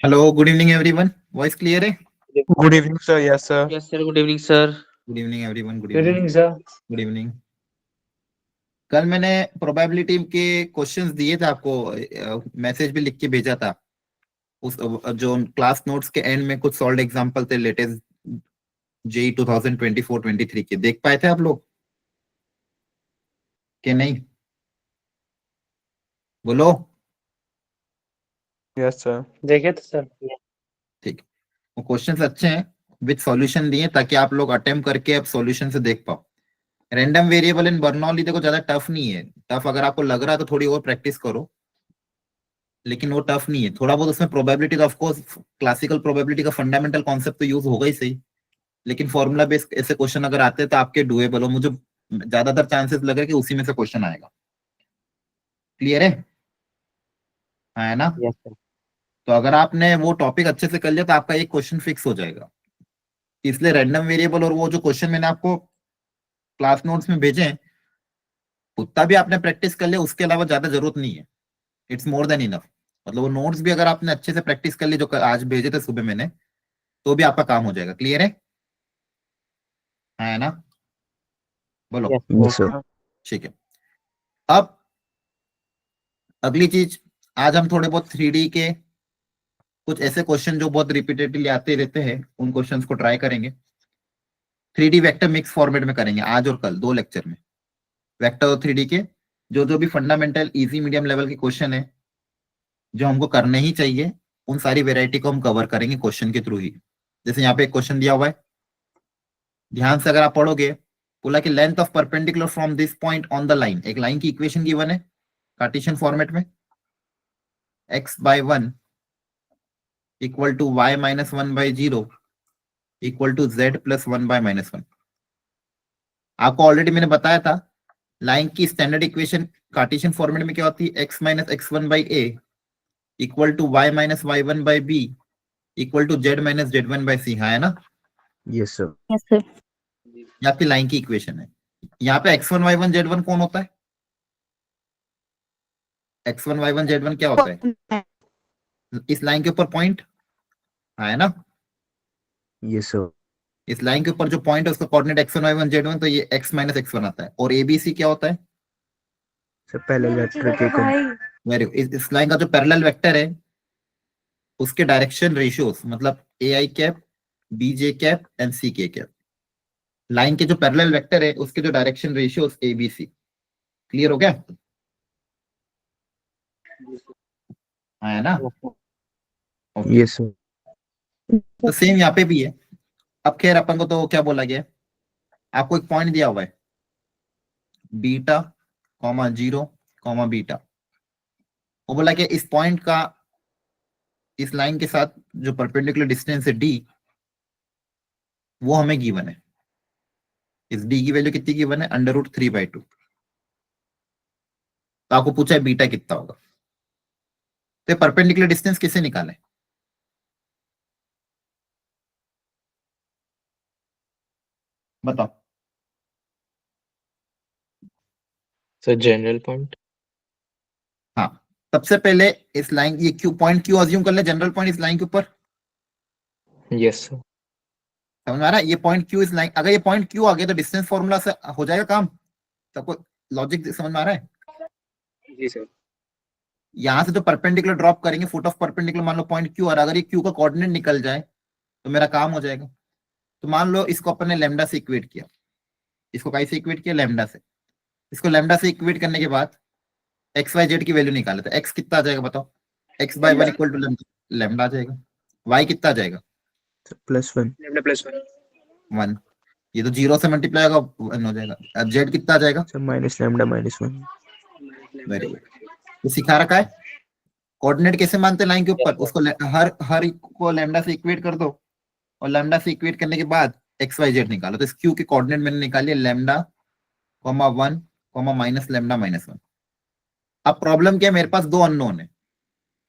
Hello, good evening everyone. Voice clear है? Good evening, sir. Yes, sir. Yes, sir. Good evening, sir. Good evening everyone, good good evening. Evening sir. Good evening. कल मैंने probability के questions दिए थे आपको, message भी लिख के भेजा था। उस जो क्लास नोट्स के एंड में कुछ सॉल्व एग्जांपल थे लेटेस्ट जेई 2024-23 के, देख पाए थे आप लोग कि नहीं? बोलो। Yes, sir. देखे थे सर। ठीक, वो क्वेश्चंस अच्छे हैं विद सॉल्यूशन दिए ताकि आप लोग अटेम्प्ट करके अब सॉल्यूशन से देख पाओ। रैंडम वेरिएबल इन बर्नौली देखो ज्यादा टफ नहीं है। टफ अगर आपको लग रहा है तो थोड़ी और प्रैक्टिस करो, लेकिन वो टफ नहीं है। थोड़ा बहुत उसमें प्रोबेबिलिटी का, ऑफ कोर्स क्लासिकल प्रोबेबिलिटी का फंडामेंटल कॉन्सेप्ट तो यूज होगा ही सही, लेकिन फॉर्मूला बेस्ड ऐसे क्वेश्चन अगर आते हैं तो आपके डुएबल हो। मुझे ज्यादातर चांसेस लग रहा है कि उसी में से क्वेश्चन आएगा। क्लियर है? हाँ, है ना? Yes, sir. तो अगर आपने वो टॉपिक अच्छे से कर लिया तो आपका एक क्वेश्चन फिक्स हो जाएगा। इसलिए रैंडम वेरिएबल और वो जो क्वेश्चन मैंने आपको क्लास नोट्स में भेजे हैं उतना भी आपने प्रैक्टिस कर लिया, उसके अलावा ज्यादा जरूरत नहीं है। It's more than enough. मतलब वो नोट्स भी अगर आपने अच्छे से प्रैक्टिस कर ली जो आज भेजे थे सुबह मैंने, तो भी आपका काम हो जाएगा। क्लियर है? हाँ, है ना? बोलो। Yes, Yes, sir. sir. ठीक है। अब अगली चीज, आज हम थोड़े बहुत 3D के कुछ ऐसे क्वेश्चन जो बहुत रिपीटेडली आते रहते हैं उन क्वेश्चंस को ट्राई करेंगे। 3D वेक्टर मिक्स फॉर्मेट में करेंगे आज और कल, 2 लेक्चर में। वेक्टर और 3D के जो जो भी फंडामेंटल इजी मीडियम लेवल के क्वेश्चन है जो हमको करने ही चाहिए, उन सारी वेराइटी को हम कवर करेंगे क्वेश्चन के थ्रू ही। जैसे यहाँ पे एक क्वेश्चन दिया हुआ है, ध्यान से अगर आप पढ़ोगे, बोला कि length of perpendicular from this point on the line. एक लाइन की इक्वेशन गिवन है कार्टेशियन फॉर्मेट में, x/1 equal to y-1/0 equal to z+1/-1। आपको ऑलरेडी मैंने बताया था लाइन की स्टैंडर्ड इक्वेशन कार्टेशियन फॉर्मेट में क्या होती है, x-x1/a equal to y-y1/b equal to z-z1/c। हाँ, है ना? Yes, sir. Yes, sir. ये आपकी लाइन की इक्वेशन है। यहाँ पे x1 y1 z1 कौन होता है? x1 y1 z1 क्या होता है? इस लाइन के ऊपर पॉइंट, है ना? Yes, sir. इस लाइन के ऊपर जो पॉइंट है उसका कोऑर्डिनेट x1 y1 z1, तो ये x-x1 आता है। और abc क्या होता है? Sir, पहले वेक्टर के कम वेरी, इस लाइन का जो पैरेलल वेक्टर है उसके डायरेक्शन रेशियोज, मतलब ai cap, bj cap and ck cap. Line के जो पैरेलल वेक्टर है उसके जो डायरेक्शन रेशियोज abc। क्लियर हो गया? हाँ, है ना? Okay. Yes, sir. तो सेम यहाँ पे भी है। अब खैर अपन को तो क्या बोला गया है, आपको एक पॉइंट दिया हुआ है बीटा, 0, बीटा। वो बोला कि इस पॉइंट का इस लाइन के साथ जो परपेंडिकुलर डिस्टेंस है d, वो हमें गिवन है। इस d की वैल्यू कितनी गिवन है? √3/2। तो आपको पूछा है बीटा कितना होगा, तो परपेंडिकुलर डिस्टेंस किसे निकालें? बताओ। So general point. हाँ, सबसे पहले इस लाइन, ये क्यू पॉइंट क्यू अज्यूम कर ले जनरल पॉइंट इस लाइन के ऊपर। Yes, sir. समझ में आ रहा है? ये पॉइंट क्यू इस लाइन, अगर ये पॉइंट क्यू आ गया तो डिस्टेंस फॉर्मूला से हो जाएगा काम। सबको लॉजिक समझ में आ रहा है? जी सर। यहां से जो परपेंडिकुलर ड्रॉप करेंगे, फुट ऑफ परपेंडिकुलर, मान लो पॉइंट क्यू, और अगर ये क्यू का कोऑर्डिनेट निकल जाए तो मेरा काम हो जाएगा। तो मान लो इसको अपन ने लैम्डा से इक्वेट किया, इसको कैसे इक्वेट किया? लैम्डा से। इसको लैम्डा से इक्वेट करने के बाद एक्स वाई जेड की वैल्यू निकाले, तो एक्स कितना आ जाएगा बताओ? x/1 इक्वल टू लैम्डा आ जाएगा। y कितना आ जाएगा? +1. Lambda plus 1. 1। ये तो 0 से मल्टीप्लाई होगा, 1 हो जाएगा। अब z कितना आ जाएगा? Sir, minus lambda -1. Very good. तो सिखा रखा है कोऑर्डिनेट कैसे मानते हैं लाइन के ऊपर। उसको हर को लैम्डा से इक्वेट कर दो, और लैम्डा से इक्वेट करने के बाद एक्स वाई जेड निकालो। तो इस क्यू के कोऑर्डिनेट मैंने निकाले लैम्डा, 1, माइनस लैम्डा -1। अब प्रॉब्लम क्या है, मेरे पास 2 अननोन है,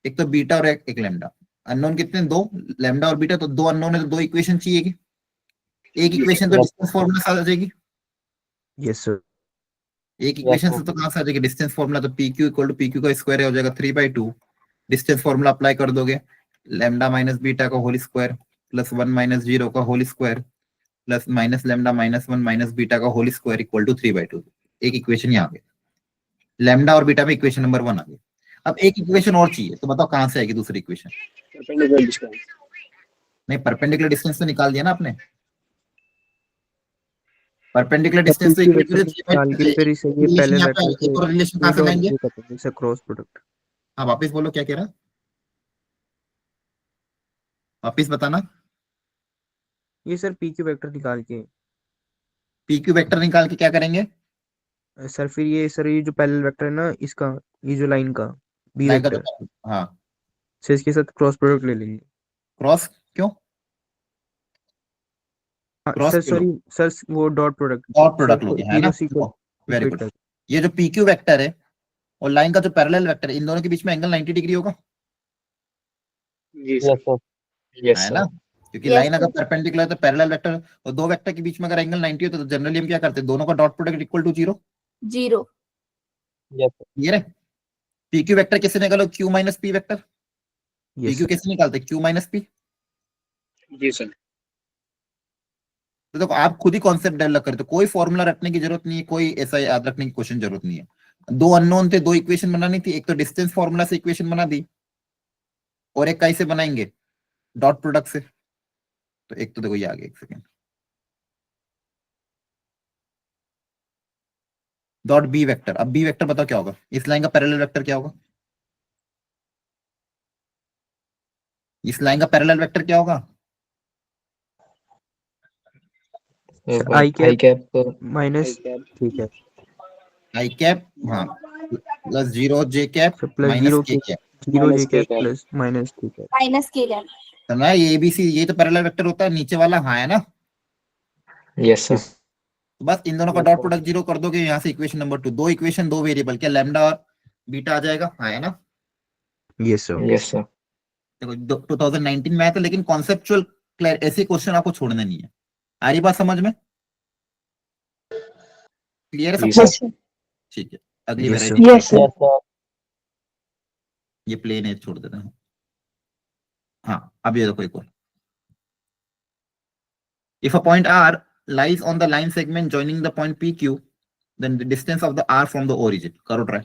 एक तो बीटा और एक लैम्डा। अननोन कितने? 2, लैम्डा और बीटा। तो 2 अननोन है तो 2 इक्वेशन चाहिए। एक इक्वेशन तो डिस्टेंस फॉर्मूला से आ जाएगी, Yes, sir. एक इक्वेशन से तो कहां से आ जाएगी डिस्टेंस फॉर्मूला? तो PQ इक्वल टू PQ का स्क्वायर हो जाएगा 3/2। डिस्टेंस फॉर्मूला अप्लाई कर दोगे, लैम्डा माइनस बीटा का होल स्क्वायर प्लस 1 माइनस 0 का whole square plus minus lambda minus 1 minus beta का होल स्क्वायर इक्वल टू 3/2। एक इक्वेशन यहाँ आ गई, लैम्डा और बीटा में इक्वेशन नंबर 1 आ गई। अब एक इक्वेशन और चाहिए, तो बताओ कहां से आएगी दूसरी इक्वेशन? Perpendicular distance. नहीं, परपेंडिकुलर डिस्टेंस तो निकाल दिया ना आपने। परपेंडिकुलर डिस्टेंस तो PQ इक्वल वेक्टर निकाल के फिर इसे ये रिलेशन पहले यहाँ पे वेक्टर आएगा, से एक और रिलेशन कहां ए से डॉट लाएंगे? जे करते हैं, इसे क्रॉस प्रोडक्ट। हाँ वापिस बोलो, क्या कह रहा? वापिस बताना। ये सर PQ वेक्टर निकाल के पीक्यू वेक्टर निकाल के क्या करेंगे? सर फिर ये सर ये जो पैरेलल वेक्टर है ना इसका, ये जो लाइन का बी लाइन का वेक्टर, जो, हाँ से इसके साथ क्रॉस प्रोडक्ट ले लेंगे। क्रॉस क्यों? हाँ क्रॉस सर क्यों लो? सॉरी सर, वो dot product dot sir product लोगे, है ना? जीरो से वेरी इक्वेट गुड। कर। ये जो पीक्यू वेक्टर है और लाइन का जो पैरेलल वेक्टर है, इन दोनों के बीच में एंगल 90 डिग्री होगा, जी सर। यस है सर। ना? क्योंकि Yes, लाइन अगर sir. परपेंडिकुलर है तो पैरेलल वेक्टर, और दो वेक्टर के बीच में अगर एंगल 90 हो तो जनरली हम क्या करते हैं, दोनों का dot product equal to 0। 0. Yes sir. ये रे पीक्यू वेक्टर कैसे निकालो? Q minus P vector. Yes PQ sir. कैसे निकालते? Q minus P. जी सर। तो देखो आप खुद ही कॉन्सेप्ट डेवलप करते हो, कोई फॉर्मूला रखने की जरूरत नहीं है, कोई ऐसा याद रखने की क्वेश्चन जरूरत नहीं है। दो अननोन थे, दो इक्वेशन बनानी थी, एक तो डिस्टेंस फॉर्मूला से इक्वेशन बना दी और एक कैसे बनाएंगे, डॉट प्रोडक्ट से। तो एक तो देखो ये आ गया, एक सेकेंड, डॉट बी वेक्टर। अब बी वेक्टर बताओ क्या होगा, इस लाइन का पैरेलल वेक्टर क्या होगा? इस लाइन का पैरेलल वेक्टर क्या होगा? I I cap cap. Minus, ठीक है आई कैप, हाँ, plus 0 J cap sir, plus minus zero K K, cap. Zero J minus K cap cap. Plus minus ठीक है। Minus k cap. तो ना ये एबीसी, ये तो पैरेलल वेक्टर होता है नीचे वाला, हाँ है ना? Yes sir. यस तो बस इन दोनों का डॉट प्रोडक्ट 0 कर दोगे, यहाँ से इक्वेशन नंबर 2, दो इक्वेशन दो वेरिएबल, क्या लैम्डा और बीटा आ जाएगा, हाँ है ना? Yes sir. Yes sir. देखो 2019 में आया था, लेकिन कॉन्सेप्चुअल ऐसे क्वेश्चन आपको छोड़ने नहीं है। आ रही बात समझ में? क्लियर है जी सबको? सर। Yes, sir. ठीक है, अगली yes sir. Variety Yes, sir. Yes sir. ये प्लेन है, छोड़ देते हैं। हाँ अब ये देखो एक और, if a point R lies on the line segment joining the point PQ, then the distance of the R from the origin, करो try।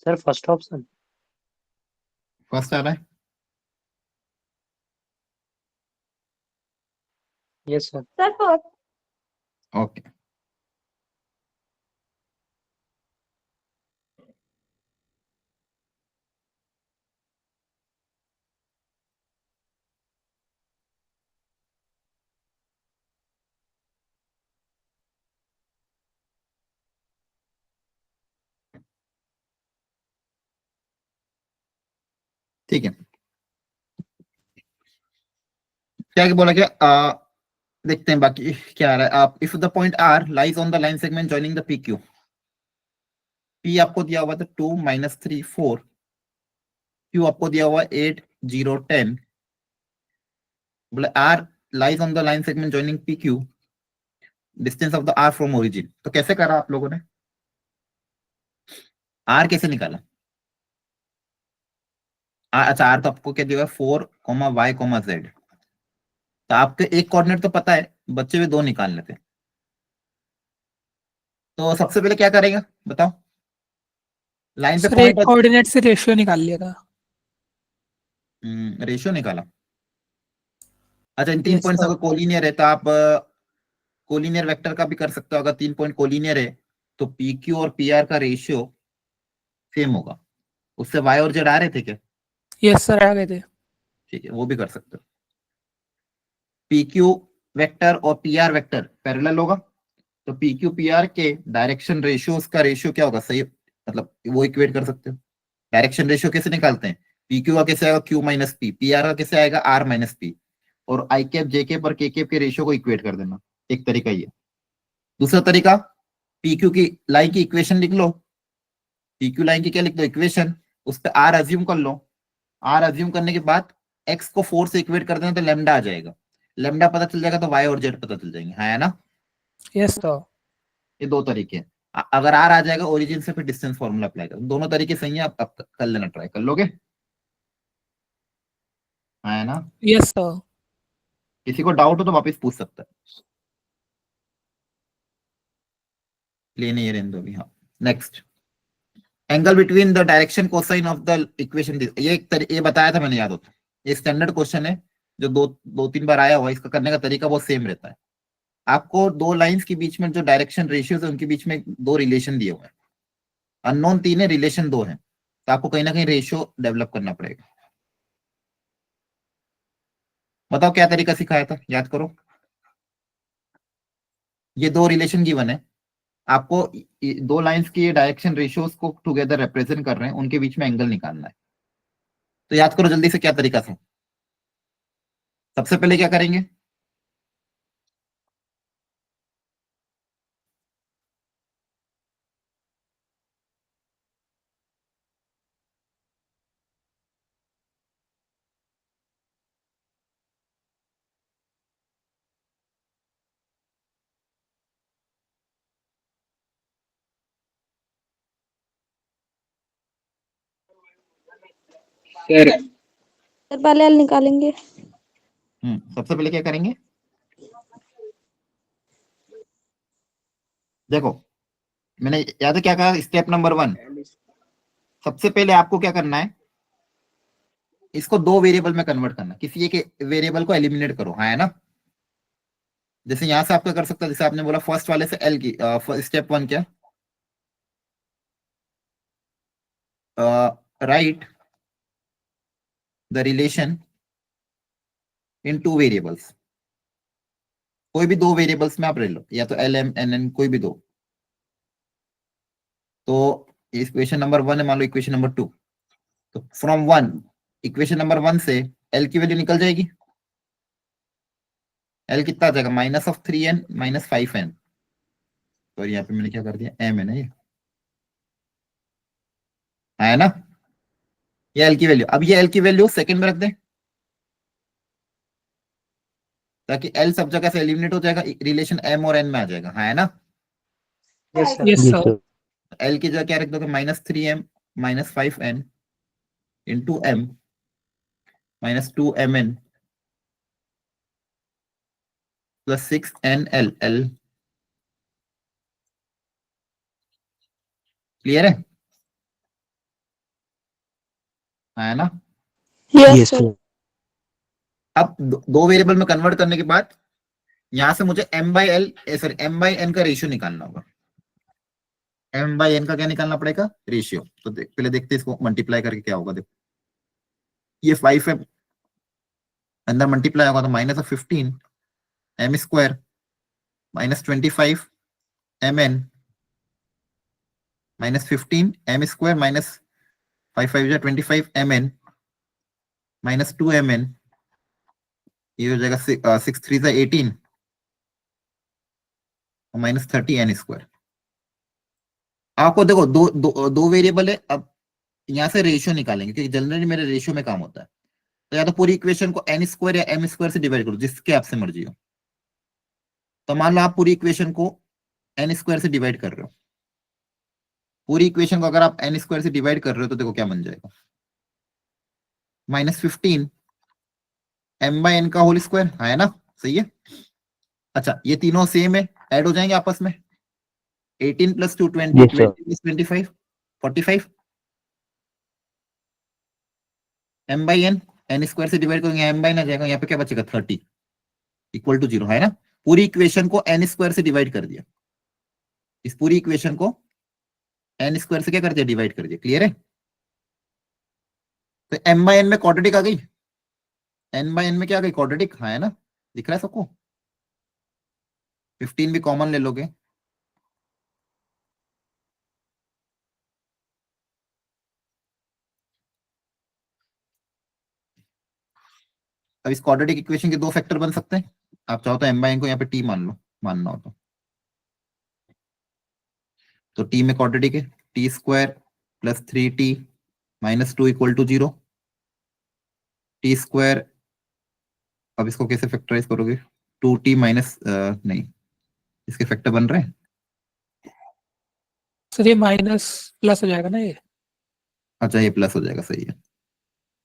Sir first option. First आ रहा है। Yes sir. ओके, ठीक है। क्या बोला क्या, देखते हैं बाकी क्या आ रहा है। आप if the point R lies on the line segment joining the P Q, P आपको दिया हुआ था 2 -3 4, क्यू आपको दिया हुआ 8 0 10, बोले R lies on the line segment joining P Q, distance of the R from origin. तो कैसे करा आप लोगों ने, आर कैसे निकाला? अच्छा, आर तो आपको क्या दिया हुआ है, 4, y, z। तो आपके एक कोऑर्डिनेट तो पता है, बच्चे हुए दो निकालने थे। तो सबसे पहले क्या करेगा बताओ, लाइन पे सर एक पॉइंट, कोऑर्डिनेट से रेशियो निकाल लिया था। रेशियो निकाला। अच्छा, इन 3 यस पॉइंट्स सर। अगर कोलिनियर है तो आप कोलिनियर वेक्टर का भी कर सकते हो। अगर 3 पॉइंट कोलिनियर है तो पी क्यू और पी आर का रेशियो सेम होगा। उससे वाई और जेड आ रहे थे क्या? यस सर आ गए थे। ठीक है, वो भी कर सकते हो। पी क्यू वेक्टर और पी आर वेक्टर पैरेलल होगा, तो पी क्यू पी आर के डायरेक्शन रेशियोज का रेशियो क्या होगा, सही मतलब वो इक्वेट कर सकते हो। डायरेक्शन रेशियो कैसे निकालते हैं, पी क्यू का कैसे आएगा Q minus P, P R का कैसे आएगा आर माइनस पी, और आई कैप जे कैप और के कैप के रेशियो को इक्वेट कर देना। एक तरीका ये। दूसरा तरीका, पी क्यू की लाइन की इक्वेशन लिख लो, पी क्यू लाइन की क्या लिख दो इक्वेशन, उस पर आर अज्यूम कर लो। आर अज्यूम करने के बाद एक्स को 4 से इक्वेट कर देना तो लेमडा आ जाएगा। लेमडा पता चल जाएगा तो वाई और जेड पता चल जाएंगे, है ना। Yes sir. ये दो तरीके हैं। अगर आर आ जाएगा ओरिजिन से, फिर डिस्टेंस फॉर्मूला अप्लाई करो। दोनों तरीके सही है, आप कर लेना, ट्राई कर लोगे, है ना। Yes sir. किसी को डाउट हो तो वापस पूछ सकता है, लेने ये रहने दो अभी। हाँ, next, angle between the direction cosine of the equation. ये बताया था मैंने, याद होता। ये स्टैंडर्ड क्वेश्चन है जो दो दो तीन बार आया हुआ है। इसका करने का तरीका बहुत सेम रहता है। आपको दो लाइंस के बीच में जो डायरेक्शन रेशियोज है उनके बीच में दो रिलेशन दिए हुए हैं। अननोन 3 है, रिलेशन 2 है, तो आपको कहीं ना कहीं रेशियो डेवलप करना पड़ेगा। बताओ क्या तरीका सिखाया था, याद करो। ये दो रिलेशन गिवन है आपको, दो लाइंस की डायरेक्शन रेशियोज को टुगेदर रिप्रेजेंट कर रहे हैं, उनके बीच में एंगल निकालना है। तो याद करो जल्दी से क्या तरीका था। सबसे पहले क्या करेंगे, सर पहले एल निकालेंगे। सबसे पहले क्या करेंगे, देखो मैंने याद है क्या कहा, स्टेप नंबर 1, सबसे पहले आपको क्या करना है, इसको दो वेरिएबल में कन्वर्ट करना। किसी एक वेरिएबल को एलिमिनेट करो, हाँ, है ना। जैसे यहां से आप क्या कर सकते हो, जैसे आपने बोला फर्स्ट वाले से एल की, स्टेप 1 क्या, right the relation in two variables. कोई भी दो वेरिएबल्स में आप ले लो, या तो एल एम एन एन कोई भी दो। तो इक्वेशन नंबर 1 है, मान लो इक्वेशन नंबर 2। तो फ्रॉम 1, इक्वेशन नंबर 1 से एल की वैल्यू निकल जाएगी। एल कितना आ जाएगा, -3n -5n। और यहाँ पे मैंने क्या कर दिया, एम है ना ये, है ना। ये एल की वैल्यू, अब ये एल की वैल्यू सेकंड में रख दें, ताकि एल सब जगह से एलिमिनेट हो जाएगा, रिलेशन एम और एन में आ जाएगा, है ना। Yes sir. यस जी सर। सर। एल की जगह क्या रख दोगे, -3m -5n into M -2mn +6nl। L clear है। है ना। Yes sir. अब दो वेरिएबल में कन्वर्ट करने के बाद यहां से मुझे m by L sorry m by n का रेशियो निकालना होगा। m बाई n का क्या निकालना पड़ेगा, रेशियो। तो पहले देखते हैं इसको मल्टीप्लाई करके क्या होगा। देखो ये 5 है, अंदर मल्टीप्लाई होगा तो -15 m square -25 mn -15 m square -5 25 mn -2 mn, ये हो जाएगा 6 3 18 -30 n स्क्वायर। आपको देखो दो वेरिएबल है। अब यहां से रेशियो निकालेंगे क्योंकि जनरली मेरे रेशियो में काम होता है। तो या तो पूरी इक्वेशन को n स्क्वायर या m स्क्वायर से डिवाइड करो, जिसके आपसे मर्जी हो। तो मान लो आप पूरी इक्वेशन को n स्क्वायर से डिवाइड कर रहे हो। पूरी इक्वेशन को अगर आप n स्क्वायर से डिवाइड कर रहे हो तो देखो क्या बन जाएगा, -15 m बाई n का होल स्क्वायर, है ना, सही है। अच्छा ये तीनों सेम है, ऐड हो जाएंगे आपस में। 18 + 2 20 Yes, sir. 20 + 25 45 m by n square से डिवाइड करेंगे m बाई n आ जाएगा, यहाँ पे क्या बचेगा 30 = 0, है ना। पूरी इक्वेशन को n स्क्वायर से डिवाइड कर दिया, इस पूरी इक्वेशन को n स्क्वायर से क्या कर दिया, डिवाइड कर दिया। क्लियर है। तो m बाई n में क्वाड्रेटिक आ गई, n बाई n में क्या आ गई, क्वाड्रेटिक, है ना, दिख रहा है सबको। 15 भी कॉमन ले लोगे, अब इस क्वाड्रेटिक इक्वेशन के दो फैक्टर बन सकते हैं। आप चाहो तो m बाई n को यहाँ पे t मान लो, मानना हो तो t में क्वाड्रेटिक है, t square + 3t - 2 = 0। t square, अब इसको कैसे फैक्टराइज करोगे, 2t माइनस नहीं, इसके फैक्टर बन रहे हैं। सर ये माइनस प्लस हो जाएगा ना ये। अच्छा ये प्लस हो जाएगा, सही है।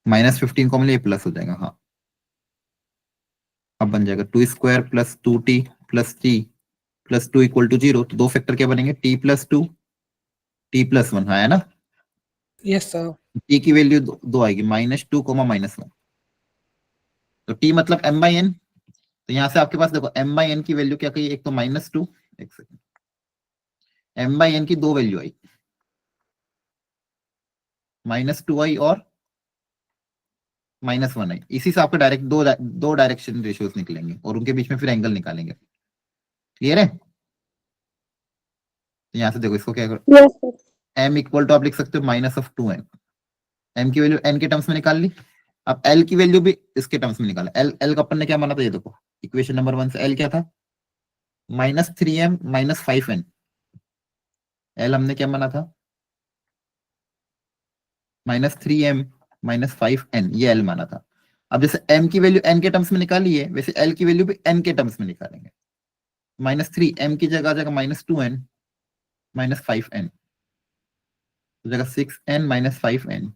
-15 कॉमन ये प्लस हो जाएगा, हाँ। अब बन जाएगा 2 स्क्वायर + 2t + 3 + 2 = 0। तो दो फैक्टर क्या बनेंगे, t + 2 t + 1, है ना। Yes sir. t की वैल्यू दो आएगी, -2, -1। तो t मतलब m बाई n। तो यहां से आपके पास देखो m बाई n की वैल्यू क्या कही, एक तो -2, एक सेकंड, m बाई n की दो वैल्यू आई, -2 आई और -1 आई। इसी से आपको डायरेक्ट दो डायरेक्शन रेशियोज निकलेंगे और उनके बीच में फिर एंगल निकालेंगे। क्लियर है। तो यहां से देखो इसको क्या करो, यस सर। m = आप लिख सकते हो -2n। m की वैल्यू n के टर्म्स में निकाल ली। अब l की वैल्यू भी इसके टर्म्स में निकाला। l का अपन ने क्या माना था, ये देखो इक्वेशन नंबर 1 से l क्या था, -3m - 5n। l हमने क्या माना था, -3m - 5n, ये l माना था। अब जैसे m की वैल्यू n के टर्म्स में निकाली है, वैसे l की वैल्यू भी n के टर्म्स में निकालेंगे। -3 m की जगह आ जाएगा -2n - 5n, तो जगह 6n - 5n।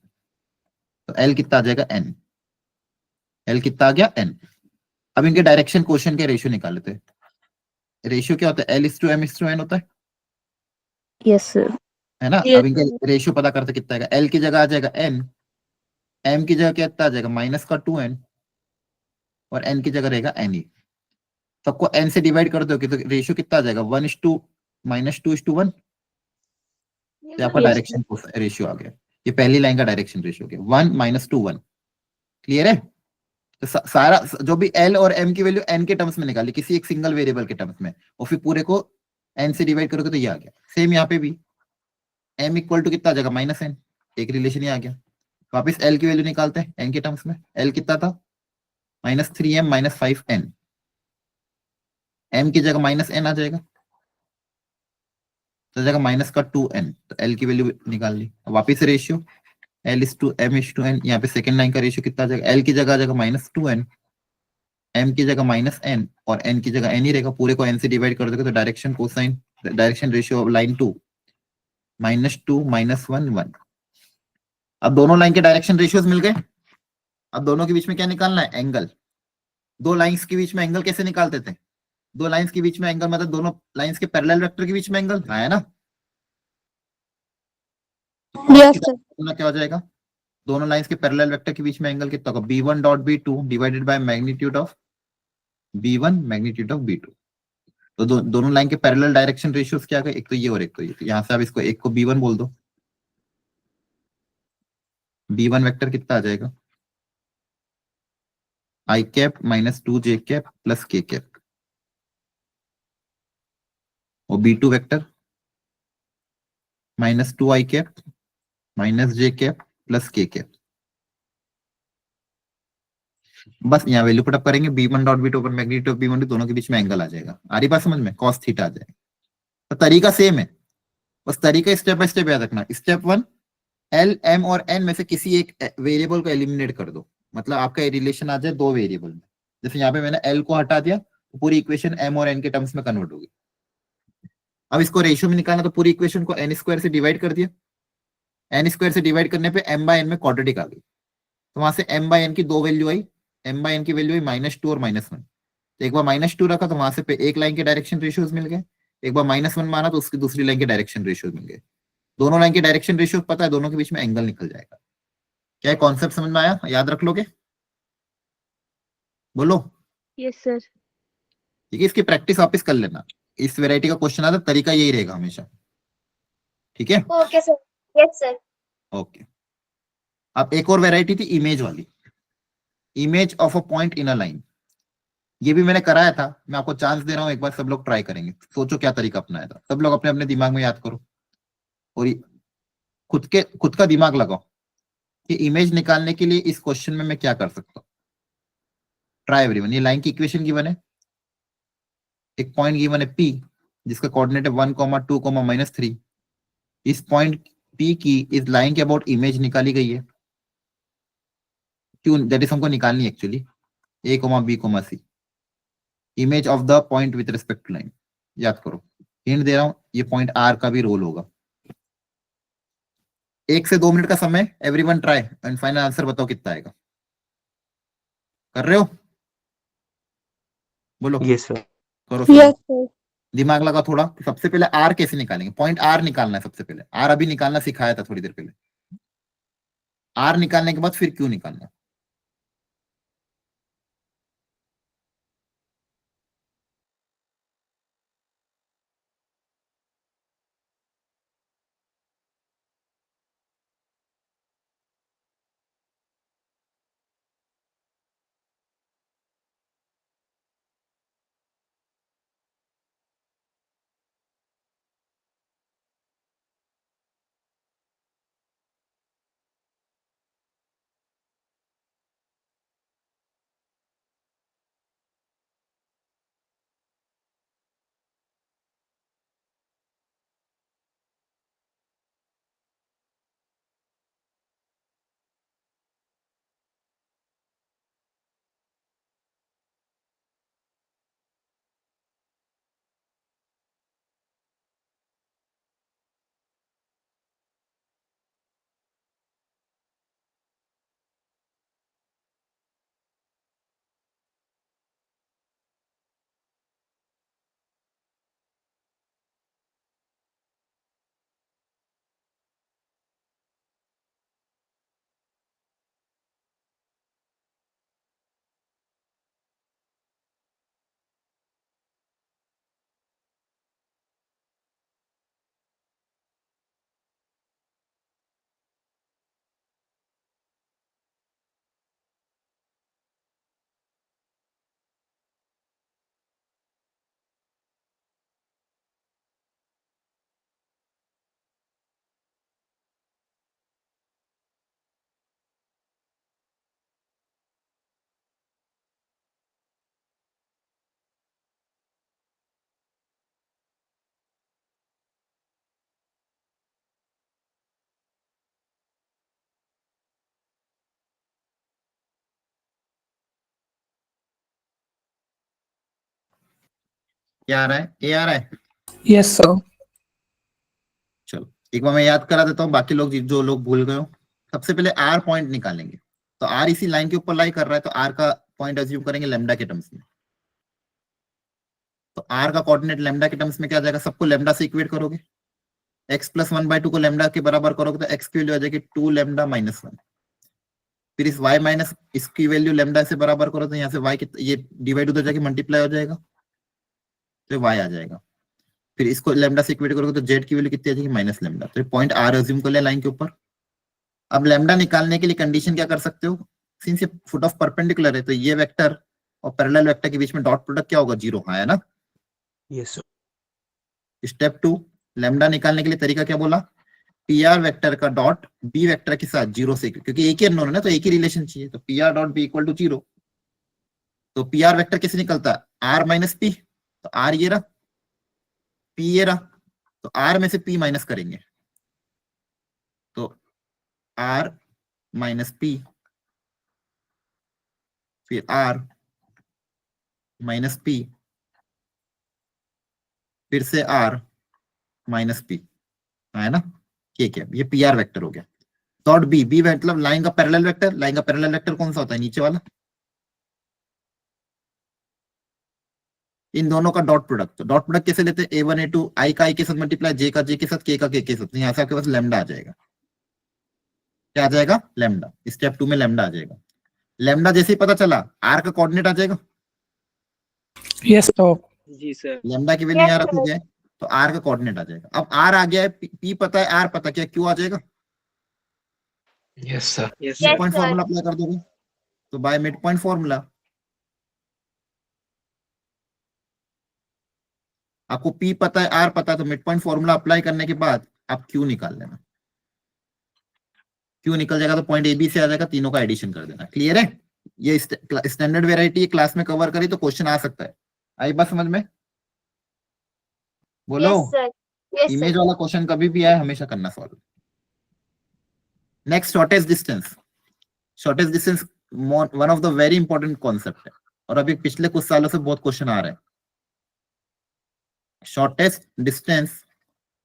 तो l कितना आ जाएगा, n। l कितना आ गया, n। अब इनके डायरेक्शन क्वेश्चन के रेशियो निकाल लेते हैं। रेशियो क्या होता है, l/m/n होता है यस सर। है ना। Yes, अब इनके रेशियो पता करते कितना आएगा, l की जगह आ जाएगा n, m की जगह कितना आ जाएगा -2n, और n की जगह रहेगा n ही। सबको n से डिवाइड कर दो तो रेशियो कितना आ जाएगा, 1:-2:1। तो आपका Yes, डायरेक्शन रेशियो आ गया। ये पहली लाइन का डायरेक्शन रेशियो हो गया, 1 - 2 1। क्लियर है। तो सारा जो भी l और m की वैल्यू n के टर्म्स में निकाली, किसी एक सिंगल वेरिएबल के टर्म्स में, और फिर पूरे को n से डिवाइड करोगे तो ये आ गया। सेम यहाँ पे भी m = कितना आ जाएगा, -n, एक रिलेशन ही आ गया। वापिस l की वैल्यू निकालते हैं n के टर्म्स में। l कितना था, -3m - 5n। m की जगह -n आ जाएगा, तो जाएगा -2n। तो l की वैल्यू निकाल ली। वापिस रेशियो l/m/n। यहाँ पे सेकंड लाइन का रेशियो कितना आ जाएगा, l की जगह आ जाएगा -2n, m की जगह -n, और n की जगह n ही रहेगा। पूरे को n से डिवाइड कर दोगे तो direction cosine, direction ratio of line 2, -2 -1 1। अब दोनों लाइन के डायरेक्शन रेशियोज मिल गए। अब दोनों के बीच में क्या निकालना है, एंगल। दो लाइंस के बीच में एंगल कैसे निकालते थे, दो लाइंस के बीच में एंगल मतलब दोनों लाइंस के पैरेलल वेक्टर के बीच में एंगल, है ना। yes sir. क्या हो जाएगा, दोनों लाइंस के पैरेलल वेक्टर के बीच में एंगल कितना होगा, b1 dot b2 divided by magnitude of b1 magnitude of b2। तो दोनों लाइन के पैरेलल डायरेक्शन रेशियोज क्या है, एक तो ये और एक तो ये। तो यहाँ से आप इसको एक को b1 बोल दो, b1 वेक्टर कितना आ जाएगा, i cap minus 2j cap plus k cap, और b2 vector minus 2i cap minus j cap plus k cap. बस यहाँ वैल्यू पुट अप करेंगे, b1 डॉट b2 पर मैग्नीट्यूड ऑफ b1 दोनों के बीच में एंगल आ जाएगा। आ रही बात समझ में, cos थीटा आ जाएगा। तो तरीका सेम है, बस तरीका स्टेप बाय स्टेप याद रखना। स्टेप 1, एल एम और एन में से किसी एक वेरिएबल को एलिमिनेट कर दो, मतलब आपका रिलेशन आ जाए दो वेरिएबल में। जैसे यहाँ पे मैंने एल को हटा दिया तो पूरी इक्वेशन एम और एन के टर्म्स में कन्वर्ट होगी। अब इसको रेशियो में निकालना, तो पूरी इक्वेशन को एन स्क्वायर से डिवाइड कर दिया, एन स्क्वायर से डिवाइड करने पे एम बाय एन में क्वाड्रेटिक आ गई, तो वहां से एम बाय एन की दो वैल्यू आई, एम बाय एन की वैल्यू आई -2 और -1। तो एक बार -2 रखा तो वहां से पे एक लाइन के डायरेक्शन रेशियोज मिल गए, एक बार -1 माना तो उसकी दूसरी लाइन के डायरेक्शन रेशियोज मिल गए। दोनों लाइन के डायरेक्शन रेशियो पता है, दोनों के बीच में एंगल निकल जाएगा। क्या कॉन्सेप्ट समझ में आया, याद रख लोगे, बोलो। Yes, sir. ठीक है, इसकी प्रैक्टिस वापस कर लेना। इस वैरायटी का क्वेश्चन आता तरीका यही रहेगा हमेशा, ठीक है। Okay, sir. Yes, sir. Okay, अब एक और वैरायटी थी इमेज वाली, image of a point in a line. ये भी मैंने कराया था, मैं आपको चांस दे रहा हूं, एक बार सब लोग ट्राई करेंगे। सोचो क्या तरीका अपनाया था, सब लोग अपने अपने दिमाग में याद करो और खुद का दिमाग लगाओ कि इमेज निकालने के लिए इस क्वेश्चन में मैं क्या कर सकता हूँ। Try everyone. ये लाइन की इक्वेशन गिवन है, एक पॉइंट गिवन है P जिसका कोऑर्डिनेट है 1, 2, -3। इस पॉइंट P की इस लाइन के अबाउट इमेज निकाली गई है। क्यों, दैट इज हमको निकालनी actually A, B, C, image of the point with respect to line. याद करो, हिंट दे रहा हूं, ये पॉइंट R का भी रोल होगा। 1 से 2 मिनट का समय, everyone try and final answer बताओ कितना आएगा। कर रहे हो, बोलो। Yes sir. करो Yes, शुरू। sir. दिमाग लगा थोड़ा। सबसे पहले R कैसे निकालेंगे, पॉइंट R निकालना है सबसे पहले। R अभी निकालना सिखाया था थोड़ी देर पहले। R निकालने के बाद फिर Q निकालना। क्या आ रहा है, A आ रहा है। Yes, sir. चलो एक बार मैं याद करा देता हूँ, बाकी लोग जो लोग भूल गए हो। सबसे पहले R पॉइंट निकालेंगे, तो R इसी लाइन के ऊपर लाई कर रहा है, तो R का पॉइंट अज्यूम करेंगे लैम्डा के टर्म्स में। तो R का कोऑर्डिनेट लैम्डा के टर्म्स में क्या आ जाएगा, सबको लैम्डा से इक्वेट करोगे, x + 1/2 को लैम्डा के बराबर करोगे तो x की वैल्यू आ जाएगी 2 λ - 1। फिर इस y माइनस इसकी वैल्यू लेमडा से बराबर करो तो यहाँ से y ये डिवाइड उधर जाके मल्टीप्लाई हो जाएगा, तो y आ जाएगा। फिर इसको लेमडा से इक्वेट करोगे तो z की वैल्यू कितनी आ जाएगी, माइनस लेमडा। तो पॉइंट r अज्यूम कर लिया लाइन के ऊपर। अब लेमडा निकालने के लिए कंडीशन क्या कर सकते हो, सिंस ये फुट ऑफ परपेंडिकुलर है तो ये वेक्टर और पैरेलल वेक्टर के बीच में डॉट प्रोडक्ट क्या होगा, 0, है ना। Yes sir. स्टेप 2, लेमडा निकालने के लिए तरीका क्या बोला, पीआर वेक्टर का डॉट बी वेक्टर के साथ 0 से, क्योंकि एक ही अननोन है ना तो एक ही रिलेशन चाहिए, तो PR dot B equal to 0। तो पीआर वेक्टर कैसे निकलता है, आर माइनस पी, तो आर ये रहा, पी ये रहा, तो आर में से पी माइनस करेंगे तो आर माइनस पी, फिर आर माइनस पी, फिर से आर माइनस पी, है ना। ठीक है, ये पीआर वेक्टर हो गया। डॉट बी, बी मतलब लाइन का पैरेलल वेक्टर। लाइन का पैरेलल वेक्टर कौन सा होता है, नीचे वाला, इन दोनों का डॉट प्रोडक्ट। तो डॉट प्रोडक्ट कैसे लेते हैं, a1 a2, आई का आई के साथ मल्टीप्लाई, जे का जे के साथ, के का के साथ, यहाँ से आपके पास लेमडा आ जाएगा। क्या आ जाएगा, लेमडा। स्टेप 2 में लेमडा आ जाएगा। लेमडा जैसे ही पता चला आर का कोऑर्डिनेट आ जाएगा, यस सर। जी सर। लेमडा की वैल्यू यहाँ रखोगे तो आर का कोऑर्डिनेट आ जाएगा। अब आर आ गया है, पी पता है, आर पता, क्या क्यू आ जाएगा, yes sir. Yes Yes, sir. Point sir. Formula apply कर दोगे, तो बाय मिड पॉइंट फॉर्मूला आपको पी पता है, आर पता है, तो मिड पॉइंट फॉर्मूला अप्लाई करने के बाद आप क्यू निकाल लेना। क्यू निकल जाएगा तो पॉइंट ए बी से आ जाएगा, तीनों का एडिशन कर देना। क्लियर है, ये स्टैंडर्ड वेराइटी क्लास में कवर करी तो क्वेश्चन आ सकता है। आई बात समझ में, बोलो। Yes, sir. Yes, sir. Image वाला क्वेश्चन कभी भी आए हमेशा करना solve. Next, shortest distance. Shortest distance one of the very important concept है, और अभी पिछले कुछ सालों से बहुत क्वेश्चन आ रहे हैं। Shortest distance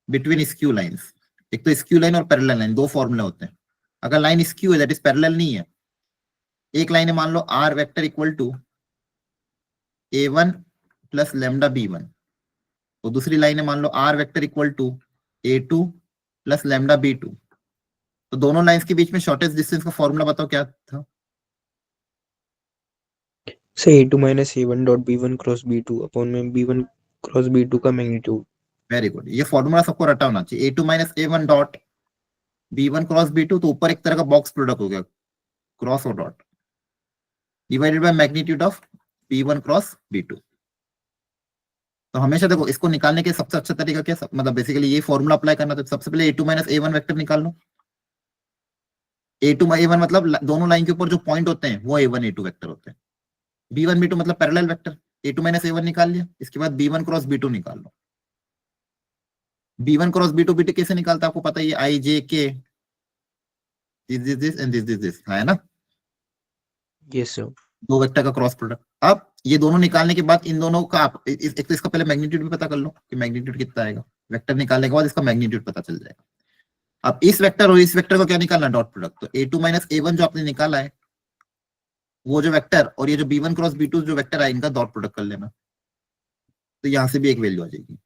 between skew lines. एक तो स्क्यू लाइन और पैरेलल लाइन, दो फॉर्मूले होते हैं। अगर लाइन स्क्यू है दैट इज पैरेलल नहीं है, एक लाइन है मान लो R vector equal to a1 plus lambda b1, तो दूसरी लाइन है मान लो R vector equal to a2 plus lambda b2। तो दोनों लाइंस के बीच में शॉर्टेस्ट डिस्टेंस का फॉर्मूला बताओ क्या था। से a2 minus a1 dot b1 cross b2 upon में b1 क्रॉस b2 का मैग्नीट्यूड। वेरी गुड, ये फॉर्मूला सबको रटा होना चाहिए। a2 minus a1 dot b1 cross b2, तो ऊपर एक तरह का बॉक्स प्रोडक्ट हो गया, क्रॉस और dot, divided by magnitude of b1 cross b2। तो हमेशा देखो, इसको निकालने के सबसे अच्छा तरीका क्या, मतलब बेसिकली ये फॉर्मूला अप्लाई करना। तो सबसे पहले a2 माइनस a1 वेक्टर निकाल लो। a2 a1 मतलब दोनों लाइन के ऊपर जो पॉइंट होते हैं वो a1 a2 वेक्टर होते हैं। b1 b2 मतलब parallel vector. a2 minus a1 निकाल लिया, इसके बाद b1 क्रॉस b2 निकाल लो। b1 क्रॉस b2 b2 कैसे निकालता है आपको पता है, आई जे के दिस एंड दिस, है ना। Yes sir. दो वेक्टर का क्रॉस प्रोडक्ट। अब ये दोनों निकालने के बाद इन दोनों का आप एक तो इसका पहले मैग्नीट्यूड भी पता कर लो कि मैग्नीट्यूड कितना आएगा। वेक्टर निकालने के बाद इसका मैग्नीट्यूड पता चल जाएगा। अब इस वेक्टर और इस वेक्टर को क्या निकालना, डॉट प्रोडक्ट। तो a2 माइनस a1 जो आपने निकाला है वो जो वेक्टर, और ये जो b1 क्रॉस b2 जो वेक्टर है, इनका डॉट प्रोडक्ट कर लेना, तो यहां से भी एक वैल्यू आ जाएगी।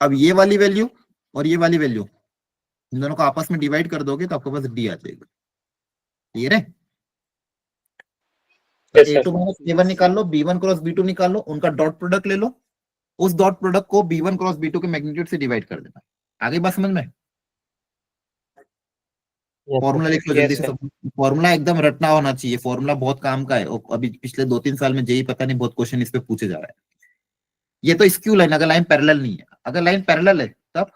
अब ये वाली वैल्यू और ये वाली वैल्यू इन दोनों को आपस में डिवाइड कर दोगे तो आपके पास d आ जाएगा। क्लियर है, Yes, sir. a2 minus a1 निकाल लो, b1 क्रॉस b2 निकाल लो, उनका डॉट प्रोडक्ट ले लो, उस डॉट प्रोडक्ट को b1 क्रॉस b2 के मैग्नीट्यूड से डिवाइड कर देना। आगे बात समझ में, Yes, फॉर्मूला sir. लिख लो जल्दी Yes, से। sir. फॉर्मूला एकदम रटना होना चाहिए, फॉर्मूला बहुत काम का है। और अभी पिछले 2-3 साल में जेई पता नहीं बहुत क्वेश्चन इस पे पूछे जा रहा है। ये तो स्क्यू लाइन, अगर लाइन पैरेलल नहीं है। अगर लाइन पैरेलल है तब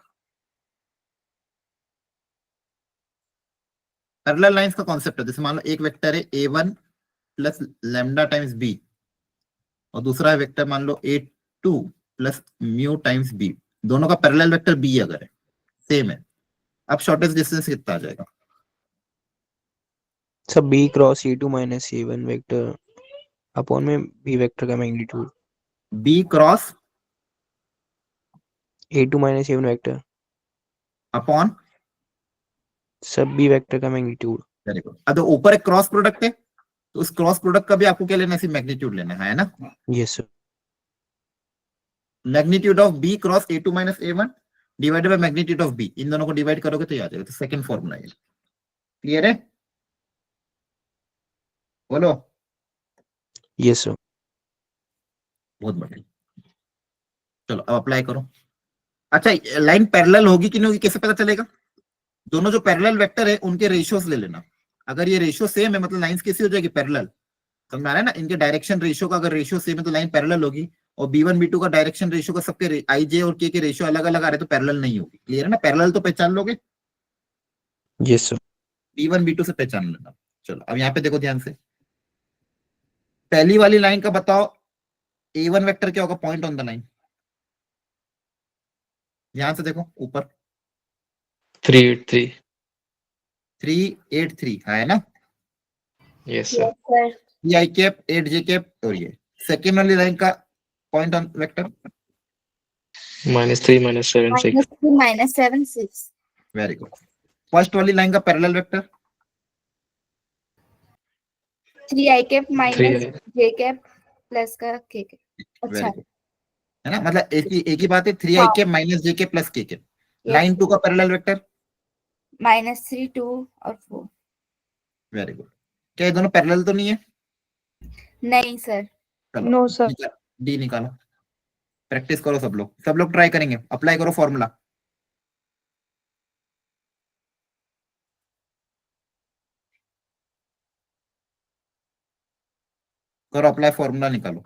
पैरेलल लाइंस का कॉन्सेप्ट है, जैसे मान लो एक वेक्टर है a1 plus lambda times b, और दूसरा वेक्टर मान लो a2 plus mu times b, दोनों का पैरेलल वेक्टर b अगर है, सेम है। अब शॉर्टेस्ट डिस्टेंस कितना आ जाएगा, सब b cross a2 minus a1 vector upon में b वेक्टर का magnitude. b cross a2 minus a1 vector upon, सब b वेक्टर का मैग्नीट्यूड। Very good. अब तो ऊपर एक क्रॉस प्रोडक्ट है, तो उस क्रॉस प्रोडक्ट का भी आपको क्या लेना है, मैग्नीट्यूड लेना है ना। Yes sir. Magnitude of b cross a2 minus a1 divided by magnitude of b, इन दोनों को डिवाइड करोगे तो ये आ जाएगा। तो सेकंड फॉर्मूला है। क्लियर है, बोलो। Yes, sir. बहुत बढ़िया, चलो अब अप्लाई करो। अच्छा, लाइन पैरेलल होगी कि नहीं होगी कैसे पता चलेगा? दोनों जो पैरेलल वेक्टर है उनके रेशियोज ले लेना। अगर ये रेशियो सेम है मतलब लाइंस कैसी हो जाएगी? पैरेलल। समझ में आ रहा है ना? इनके डायरेक्शन रेशियो का अगर रेशियो सेम है तो लाइन पैरेलल होगी। और B1 B2 का डायरेक्शन रेशियो का सबके IJ और K के रेशियो अलग अलग आ रहे तो पैरेलल नहीं होगी। क्लियर है ना? पैरेलल तो पहचान लोगे, Yes, sir. B1 B2 से पहचान लेना। चलो अब यहाँ पे देखो ध्यान से, पहली वाली लाइन का बताओ A1 वेक्टर क्या होगा? Point on the line. ध्यान से देखो ऊपर 383. 383 है ना? Yes, sir. Yes, sir. I cap 8J cap. और ये सेकेंड वाली लाइन का point on vector. -3, -7, 6. -3, -7, 6. Very good. First वाली लाइन का parallel vector 3i cap 3i. -j cap plus का k cap. वेरी अच्छा, गुड, है ना? मतलब एक ही बात है, 3i हाँ. Cap -j cap plus k cap. Yes. Line 2 का पैरेलल वेक्टर -3, 2 और 4. Very good. क्या ये दोनों पैरेलल तो नहीं है? नहीं सर. चलो No, sir. डी निकालो। प्रैक्टिस करो सब लोग, सब लोग ट्राई करेंगे। अप्लाई करो फॉर्मूला। करो अप्लाई, फॉर्मूला निकालो।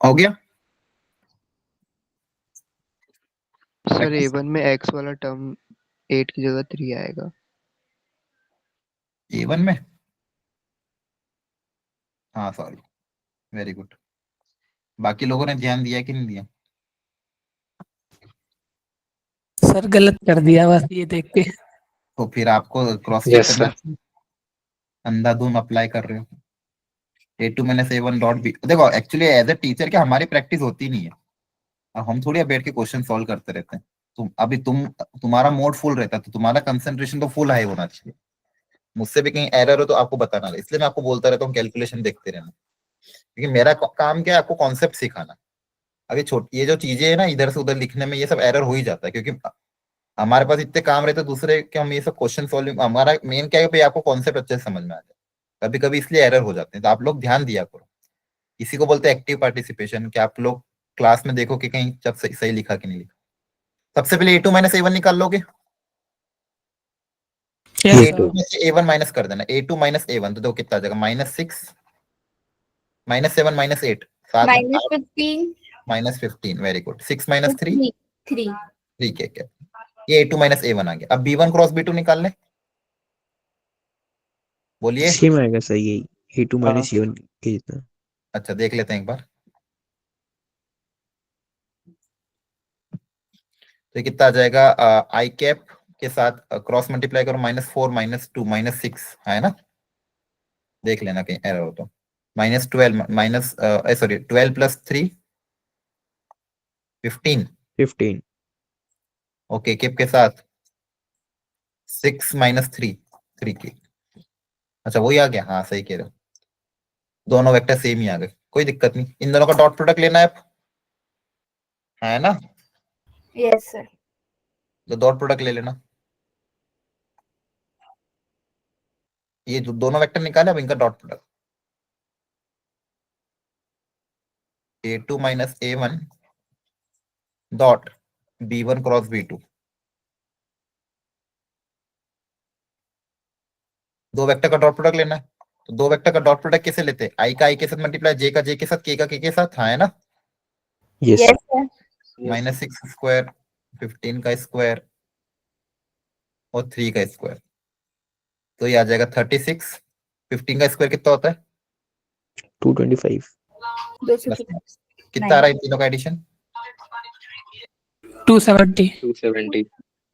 हो गया? सर A1 में x वाला टर्म 8 की जगह 3 आएगा। A1 में? हाँ सॉरी, वेरी गुड। बाकी लोगों ने ध्यान दिया कि नहीं दिया? सर गलत कर दिया बस ये देख के। तो फिर आपको क्रॉस चेक Yes, करना sir. चाहिए। अंधाधुंध अप्लाई कर रहे हो। A2 - A1 dot B. देखो एक्चुअली एज ए टीचर क्या हमारी प्रैक्टिस होती नहीं है। अब हम थोड़ी बैठ के क्वेश्चन सॉल्व करते रहते हैं। तुम्हारा मोड फुल रहता है तो तुम्हारा कंसंट्रेशन तो फुल हाई होना चाहिए। मुझसे भी कहीं एरर हो तो आपको बताना, इसलिए मैं आपको बोलता रहता हूँ कैलकुलेशन देखते रहना, क्योंकि मेरा काम क्या है, आपको कॉन्सेप्ट सिखाना। अभी छोटी ये जो चीजें है ना, इधर से उधर लिखने में ये सब एरर हो ही जाता है, क्योंकि हमारे पास इतने काम रहते हैं दूसरे कि हम ये सब क्वेश्चन सॉल्विंग, हमारा मेन क्या है भाई, आपको कॉन्सेप्ट अच्छे से समझ में आ जाए। कभी कभी इसलिए एरर हो जाते हैं, तो आप लोग ध्यान दिया करो। इसी को बोलते हैं एक्टिव पार्टिसिपेशन, कि आप लोग क्लास में देखो कि कहीं जब सही सही लिखा कि नहीं लिखा। सबसे पहले A2 - A1 निकाल लोगे। यस ये सर तो A2 में से A1 माइनस कर देना, A2 - A1, तो देखो कितना आ जाएगा, -6 -7 -8, 7 -15 -15, वेरी गुड। 6 - 3 3 3 ठीक है क्या, ये A2 - A1 आ गया। अब B1 क्रॉस B2 निकाल ले, बोलिए। सेम आएगा सर, यही A2 हाँ। माइनस A1 के जितना। अच्छा देख लेते हैं एक बार, तो ये कितना आ जाएगा, आई कैप के साथ क्रॉस मल्टीप्लाई करो, -4 -2 -6 है ना, देख लेना कहीं एरर हो तो। -12 माइनस सॉरी 12 + 3 15, 15 ओके, कैप के साथ 6 -3 3 के। अच्छा वही आ गया, हाँ सही कह रहे हो, दोनों वेक्टर सेम ही आ गए, कोई दिक्कत नहीं। इन दोनों का डॉट प्रोडक्ट लेना है ना, यस सर। तो डॉट प्रोडक्ट ले लेना। ये जो दोनों वेक्टर निकाले, अब इनका dot product, A2 - A1 dot B1 cross B2। दो वेक्टर का डॉट प्रोडक्ट लेना है, तो दो वेक्टर का डॉट प्रोडक्ट कैसे लेते हैं, आई का आई के साथ मल्टीप्लाई, जे का जे के साथ, के का के के साथ, हाँ है ना। Yes yes sir. -6 स्क्वायर, 15 का स्क्वायर और 3 का स्क्वायर, तो ये आ जाएगा 36। 15 का स्क्वायर कितना होता है, 225 बस 250 कितना आ रहा है इन तीनों का एडिशन, 270 270.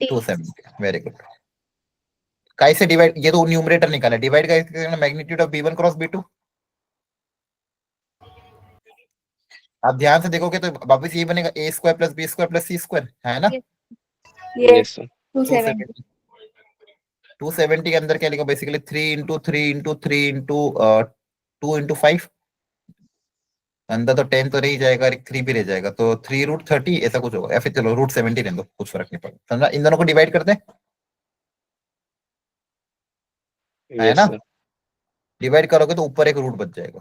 270, very good. काई से डिवाइड, ये तो न्यूमरेटर निकाला, डिवाइड का magnitude of B1 cross B2। आप ध्यान से देखोगे तो वापस ये बनेगा A square plus B square plus C square, है ना। Yes Yes, sir. 270 270 के अंदर क्या लिखा, बेसिकली 3 × 3 × 3 × 2 × अंदर तो 10 तो रह ही जाएगा, 3 भी रह जाएगा, तो 3√30 ऐसा कुछ होगा, या फिर चलो √70 रहने दो, कुछ फर्क नहीं पड़ता, समझा। इन दोनों को डिवाइड करते हैं, है Yes, ना। sir. डिवाइड करोगे तो ऊपर एक रूट बच जाएगा,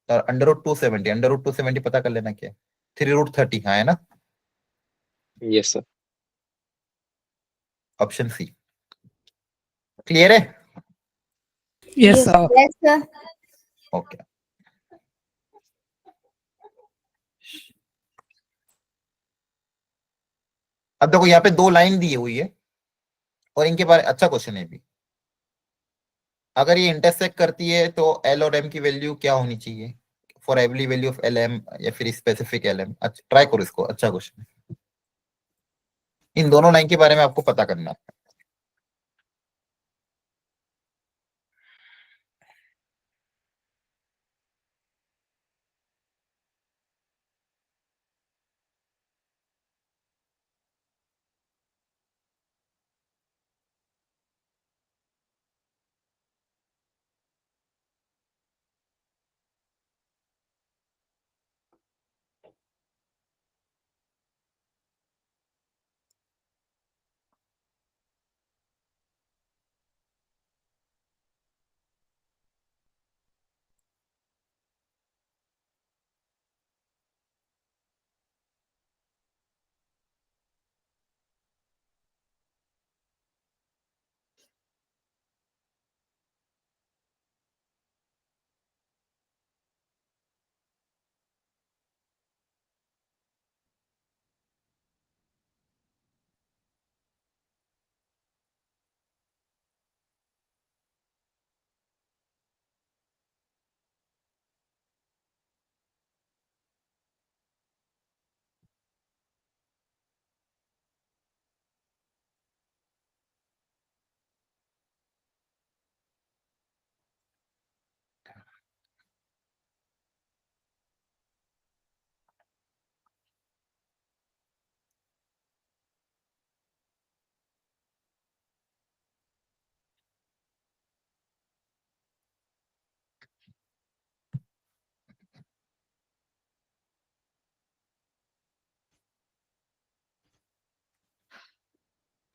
और √270, √270 पता कर लेना क्या है, 3√30, हाँ है ना, Yes, sir. Option C. Clear है, yes sir yes sir. Okay. अब देखो यहाँ पे दो लाइन दी हुई है, और इनके बारे, अच्छा क्वेश्चन है भी, अगर ये इंटरसेक्ट करती है तो एल और एम की वैल्यू क्या होनी चाहिए, for every value of L M, या फिर स्पेसिफिक एल एम। अच्छा ट्राई करो इसको, अच्छा क्वेश्चन। इन दोनों लाइन के बारे में आपको पता करना है।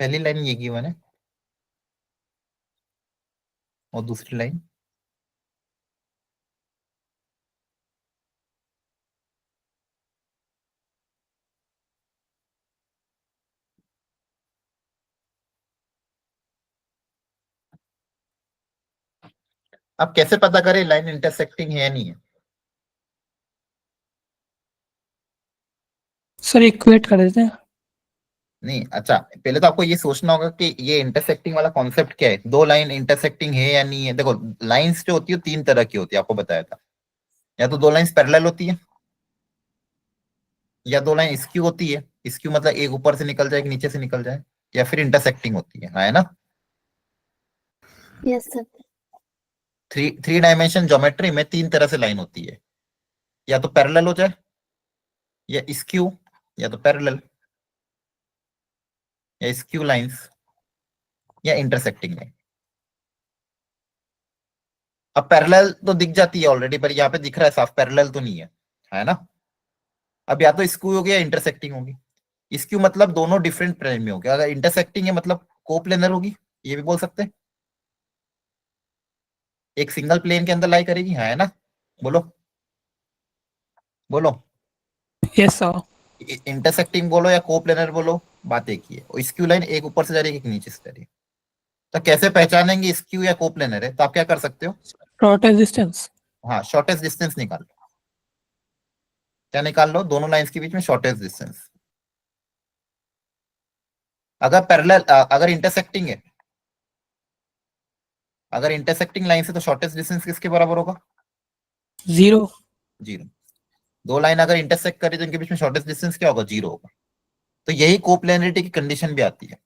पहली लाइन ये गिवन है और दूसरी लाइन अब कैसे पता करें लाइन इंटरसेक्टिंग है या नहीं है? सर इक्वेट कर देते हैं। नहीं, अच्छा पहले तो आपको ये सोचना होगा कि ये इंटरसेक्टिंग वाला कॉन्सेप्ट क्या है, दो लाइन इंटरसेक्टिंग है या नहीं है। देखो लाइंस जो होती है तीन तरह की होती है, आपको बताया था। या तो दो लाइंस पैरेलल होती है, या दो लाइन स्क्यू होती है। स्क्यू मतलब एक ऊपर से निकल जाए एक नीचे से निकल जाए, या फिर इंटरसेक्टिंग होती है ना। Yes, sir. Three dimension geometry में तीन तरह से लाइन होती है, या तो पैरेलल हो जाए, या स्क्यू, या तो पैरेलल, या स्क्यू लाइंस, या इंटरसेक्टिंग लाइन। अब पैरेलल तो दिख जाती है ऑलरेडी, पर यहाँ पे दिख रहा है साफ पैरेलल तो नहीं है ना। अब या तो स्क्यू होगी या इंटरसेक्टिंग होगी। स्क्यू मतलब दोनों डिफरेंट प्लेन में होगी, अगर इंटरसेक्टिंग है मतलब कोप्लेनर होगी, ये भी बोल सकते हैं। एक सिंगल प्लेन के अंदर लाई करेगी, है ना। बोलो बोलो, यस सर। इंटरसेक्टिंग बोलो या कोप्लेनर बोलो, बात एक ही है। और स्क्यू लाइन एक ऊपर से जा रही है एक नीचे से जा रही है, तो कैसे पहचानेंगे स्क्यू या कोप्लेनर है? तो आप क्या कर सकते हो, शॉर्टेस्ट डिस्टेंस। हाँ शॉर्टेस्ट डिस्टेंस निकाल लो। क्या निकाल लो? दोनों लाइंस के बीच में शॉर्टेस्ट डिस्टेंस। अगर पैरेलल अगर इंटरसेक्टिंग है, अगर इंटरसेक्टिंग लाइन से तो शॉर्टेस्ट डिस्टेंस किसके बराबर होगा? 0। 0। दो लाइन अगर इंटरसेक्ट करे तो इनके बीच में शॉर्टेस्ट डिस्टेंस क्या होगा? 0 होगा। तो यही कोप्लेनरिटी की कंडीशन भी आती है।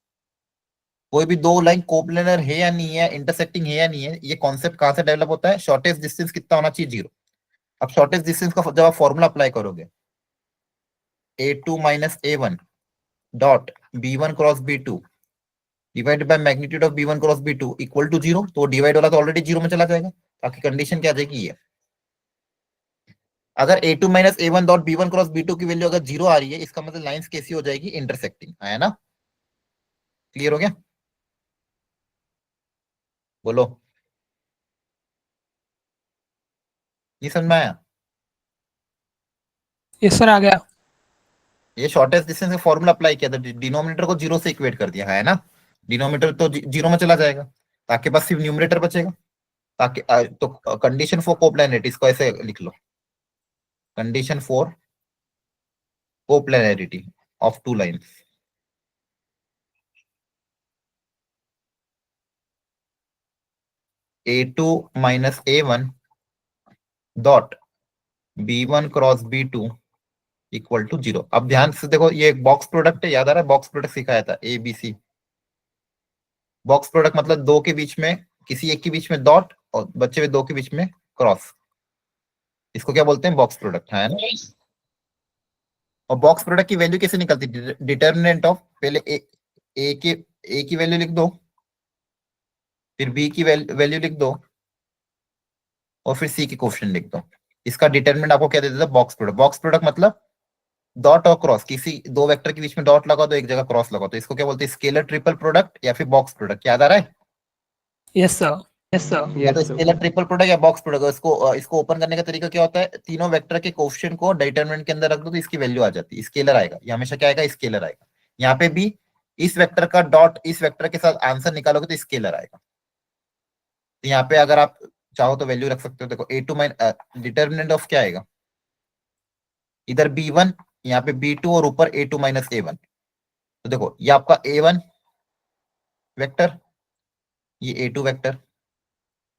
कोई भी दो लाइन कोप्लेनर है या नहीं है, इंटरसेक्टिंग है या नहीं है, ये कॉन्सेप्ट कहां से डेवलप होता है? शॉर्टेस्ट डिस्टेंस कितना होना चाहिए? 0। अब शॉर्टेस्ट डिस्टेंस का जब आप फॉर्मूला अप्लाई करोगे, a2 minus a1 dot b1 cross b2 divided by magnitude of b1 cross b2 equal to 0। तो डिवाइड वाला तो ऑलरेडी 0 में चला जाएगा, ताकि कंडीशन क्या आ जाएगी ये। अगर a2 minus a1 dot b1 cross b2 की वैल्यू अगर 0 आ रही है, इसका मतलब लाइंस कैसी हो जाएगी? इंटरसेक्टिंग, है ना। क्लियर हो गया? बोलो, ये समझ में आया? यस सर आ गया। ये शॉर्टेस्ट डिस्टेंस का फॉर्मूला अप्लाई किया था, डिनोमिनेटर को 0 से इक्वेट कर दिया, है ना। डिनोमिनेटर तो 0 में चला जाएगा, ताकि बस सिर्फ न्यूमरेटर बचेगा। ताकि तो कंडीशन फॉर कोप्लेनरिटी इसको ऐसे लिख लो, condition for coplanarity of two lines. a2 minus a1 dot b1 cross b2 equal to 0। अब ध्यान से देखो, ये एक बॉक्स प्रोडक्ट है, याद आ रहा है? बॉक्स प्रोडक्ट सिखाया था, A B C. Box product मतलब दो के बीच में, किसी एक के बीच में डॉट और बचे हुए दो के बीच में क्रॉस, इसको क्या बोलते हैं? बॉक्स प्रोडक्ट, है ना। और बॉक्स प्रोडक्ट की वैल्यू कैसे निकलती है? डिटर्मिनेंट ऑफ, पहले ए की वैल्यू लिख दो, फिर बी की वैल्यू लिख दो, और फिर सी की कोफिशिएंट लिख दो। इसका डिटर्मिनेंट आपको क्या दे देता है? Box product. बॉक्स प्रोडक्ट मतलब डॉट और क्रॉस, किसी दो वेक्टर के बीच में डॉट लगा दो, एक जगह क्रॉस लगा, तो इसको क्या बोलते हैं? स्केलर ट्रिपल प्रोडक्ट या फिर बॉक्स प्रोडक्ट। याद आ रहा है? Yes sir. Yes sir. या तो स्केलर ट्रिपल प्रोडक्ट या बॉक्स प्रोडक्ट। इसको ओपन करने का तरीका क्या होता है? तीनों वेक्टर के कोफिशिएंट को डिटरमिनेंट के अंदर रख दो, तो इसकी वैल्यू आ जाती है, स्केलर आएगा। ये हमेशा क्या आएगा? स्केलर आएगा। यहाँ पे भी इस वेक्टर का डॉट इस वेक्टर के साथ आंसर निकालोगे तो स्केलर आएगा। तो यहाँ पे अगर आप चाहो तो वैल्यू रख सकते हो। देखो a2 माइनस डिटर्मिनेंट ऑफ क्या आएगा? इधर b1, यहाँ पे b2, और ऊपर a2 माइनस a1। तो देखो ये आपका a1 वेक्टर, ये a2 वेक्टर,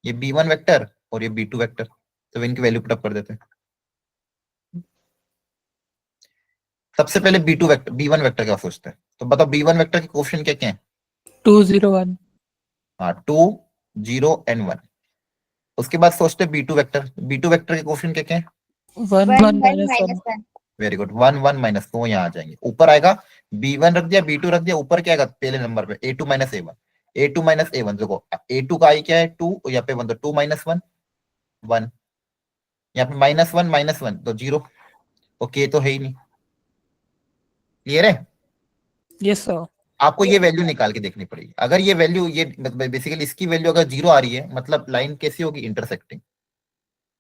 ये b1 वेक्टर, और ये b2 वेक्टर। तो इनकी वैल्यू पुट अप कर देते हैं। सबसे पहले b2 वेक्टर, b1 वेक्टर क्या सोचते हैं? तो बताओ b1 वेक्टर के कोफिशिएंट क्या क्या है? 2 0 1। हाँ 2 0 एंड 1। उसके बाद सोचते हैं b2 वेक्टर। b2 वेक्टर के कोफिशिएंट क्या क्या है? 1 1 1 1 -1। minus 1. वेरी गुड, 1 1 माइनस, तो यहाँ आ जाएंगे। ऊपर आएगा b1 रख दिया, b2 रख दिया, ऊपर क्या आएगा पहले नंबर पे? a2 minus a1। a2 minus a1, देखो a2 का आई क्या है? 2, यहाँ पे 1, तो 2 माइनस 1 1, यहाँ पे माइनस 1 तो 0। ओके, तो है ही नहीं। क्लियर है? Yes sir. आपको ये वैल्यू निकाल के देखनी पड़ेगी। अगर ये वैल्यू, ये बेसिकली इसकी वैल्यू अगर 0 आ रही है, मतलब लाइन कैसी होगी, इंटरसेक्टिंग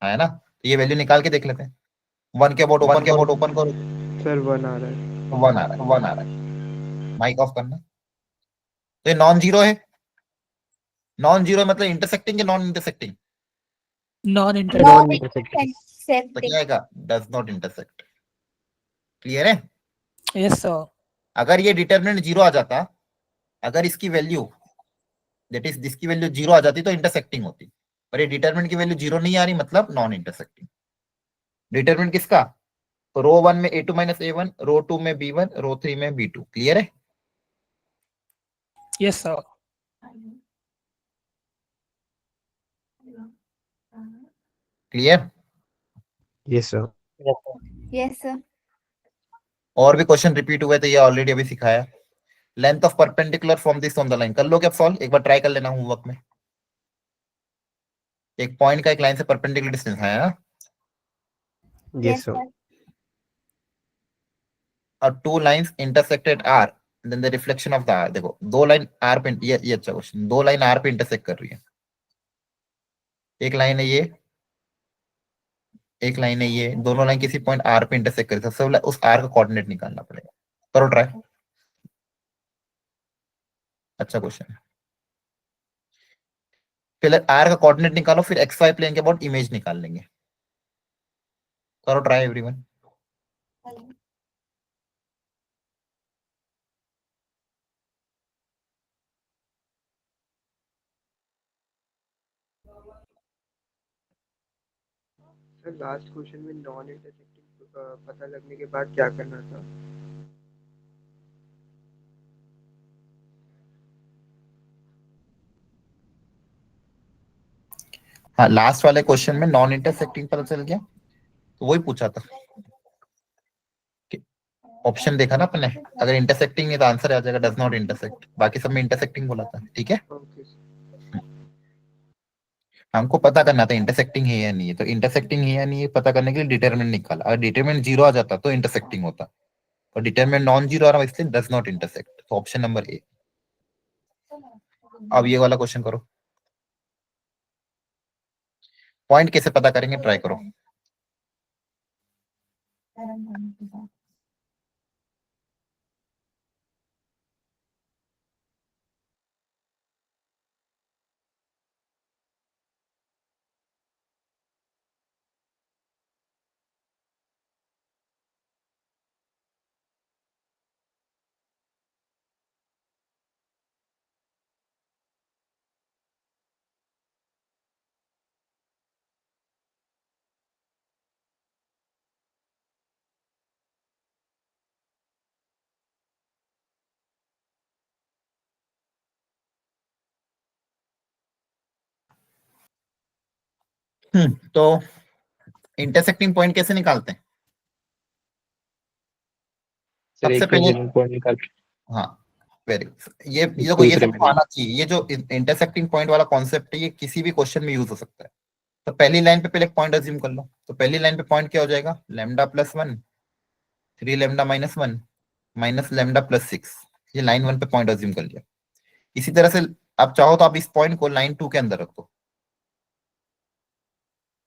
है ना। तो ये वैल्यू निकाल के देख लेते हैं। 1 के अबाउट ओपन करो। सर 1 आ रहा है। 1 आ रहा है। माइक ऑफ करना। तो ये नॉन जीरो है। नॉन जीरो मतलब इंटरसेक्टिंग या non intersecting? Non inter non intersecting तो Accepting. क्या आएगा? Does not intersect. क्लियर है? Yes sir. अगर ये डिटरमिनेंट 0 आ जाता, अगर इसकी वैल्यू दैट इज जिसकी वैल्यू 0 आ जाती तो इंटरसेक्टिंग होती, पर ये डिटरमिनेंट की वैल्यू 0 नहीं आ रही, मतलब नॉन इंटरसेक्टिंग। डिटरमिनेंट किसका? तो रो 1 में a2 माइनस a1, रो 2 में b1, रो 3 में b2। क्लियर है? Yes sir. Clear? Yes, sir. Yes sir Yes, sir. और भी क्वेश्चन रिपीट हुए थे, ये ऑलरेडी अभी सिखाया। Length of perpendicular from this on the line, कर लो क्या सॉल्व? एक बार ट्राई कर लेना होमवर्क में। एक पॉइंट का एक लाइन से परपेंडिकुलर डिस्टेंस है ना, Yes, sir. और two lines intersected R, then the reflection of the R. देखो दो लाइन आर पे, ये अच्छा क्वेश्चन, दो लाइन आर पे इंटरसेक्ट कर रही है। एक लाइन है ये, एक लाइन है ये, दोनों लाइन किसी पॉइंट आर पे इंटरसेक्ट कर रही है। सबसे पहले उस आर का कोऑर्डिनेट निकालना पड़ेगा। करो ट्राई। अच्छा क्वेश्चन है। पहले आर का कोऑर्डिनेट निकालो, फिर एक्स वाई प्लेन के अबाउट इमेज निकाल लेंगे। करो try everyone. Sir last question में नॉन इंटरसेक्टिंग पता लगने के बाद क्या करना था? हाँ, लास्ट वाले क्वेश्चन में नॉन इंटरसेक्टिंग पता चल गया, तो वही पूछा था। ऑप्शन देखा ना अपने, अगर इंटरसेक्टिंग है तो आंसर आ जाएगा डज नॉट इंटरसेक्ट, बाकी सब में इंटरसेक्टिंग बोला था। ठीक है, ओके सर। हमको पता करना था इंटरसेक्टिंग है या नहीं है। तो इंटरसेक्टिंग है या नहीं है पता करने के लिए डिटरमिनेंट निकाला। अगर डिटरमिनेंट 0 आ जाता तो इंटरसेक्टिंग होता, और डिटरमिनेंट नॉन जीरो आ रहा है, इसलिए डज नॉट इंटरसेक्ट। तो ऑप्शन नंबर ए। अब ये वाला क्वेश्चन करो। पॉइंट कैसे पता करेंगे, ट्राई करो। तो इंटरसेक्टिंग पॉइंट कैसे निकालते हैं? सर सबसे एक पहले, मिनिमम पॉइंट निकाल के हाँ वेरी गुड, ये देखो ये दूसरे सबको में आना चाहिए। ये जो इंटरसेक्टिंग पॉइंट वाला कॉन्सेप्ट है, ये किसी भी क्वेश्चन में यूज हो सकता है। तो पहली लाइन पे पहले एक पॉइंट अज्यूम कर लो। तो पहली लाइन पे पॉइंट क्या हो जाएगा? Lambda plus 1, 3 lambda minus 1, minus lambda plus 6। ये लाइन 1 पे पॉइंट अज्यूम कर लिया। इसी तरह से आप चाहो तो आप इस पॉइंट को लाइन 2 के अंदर रख दो।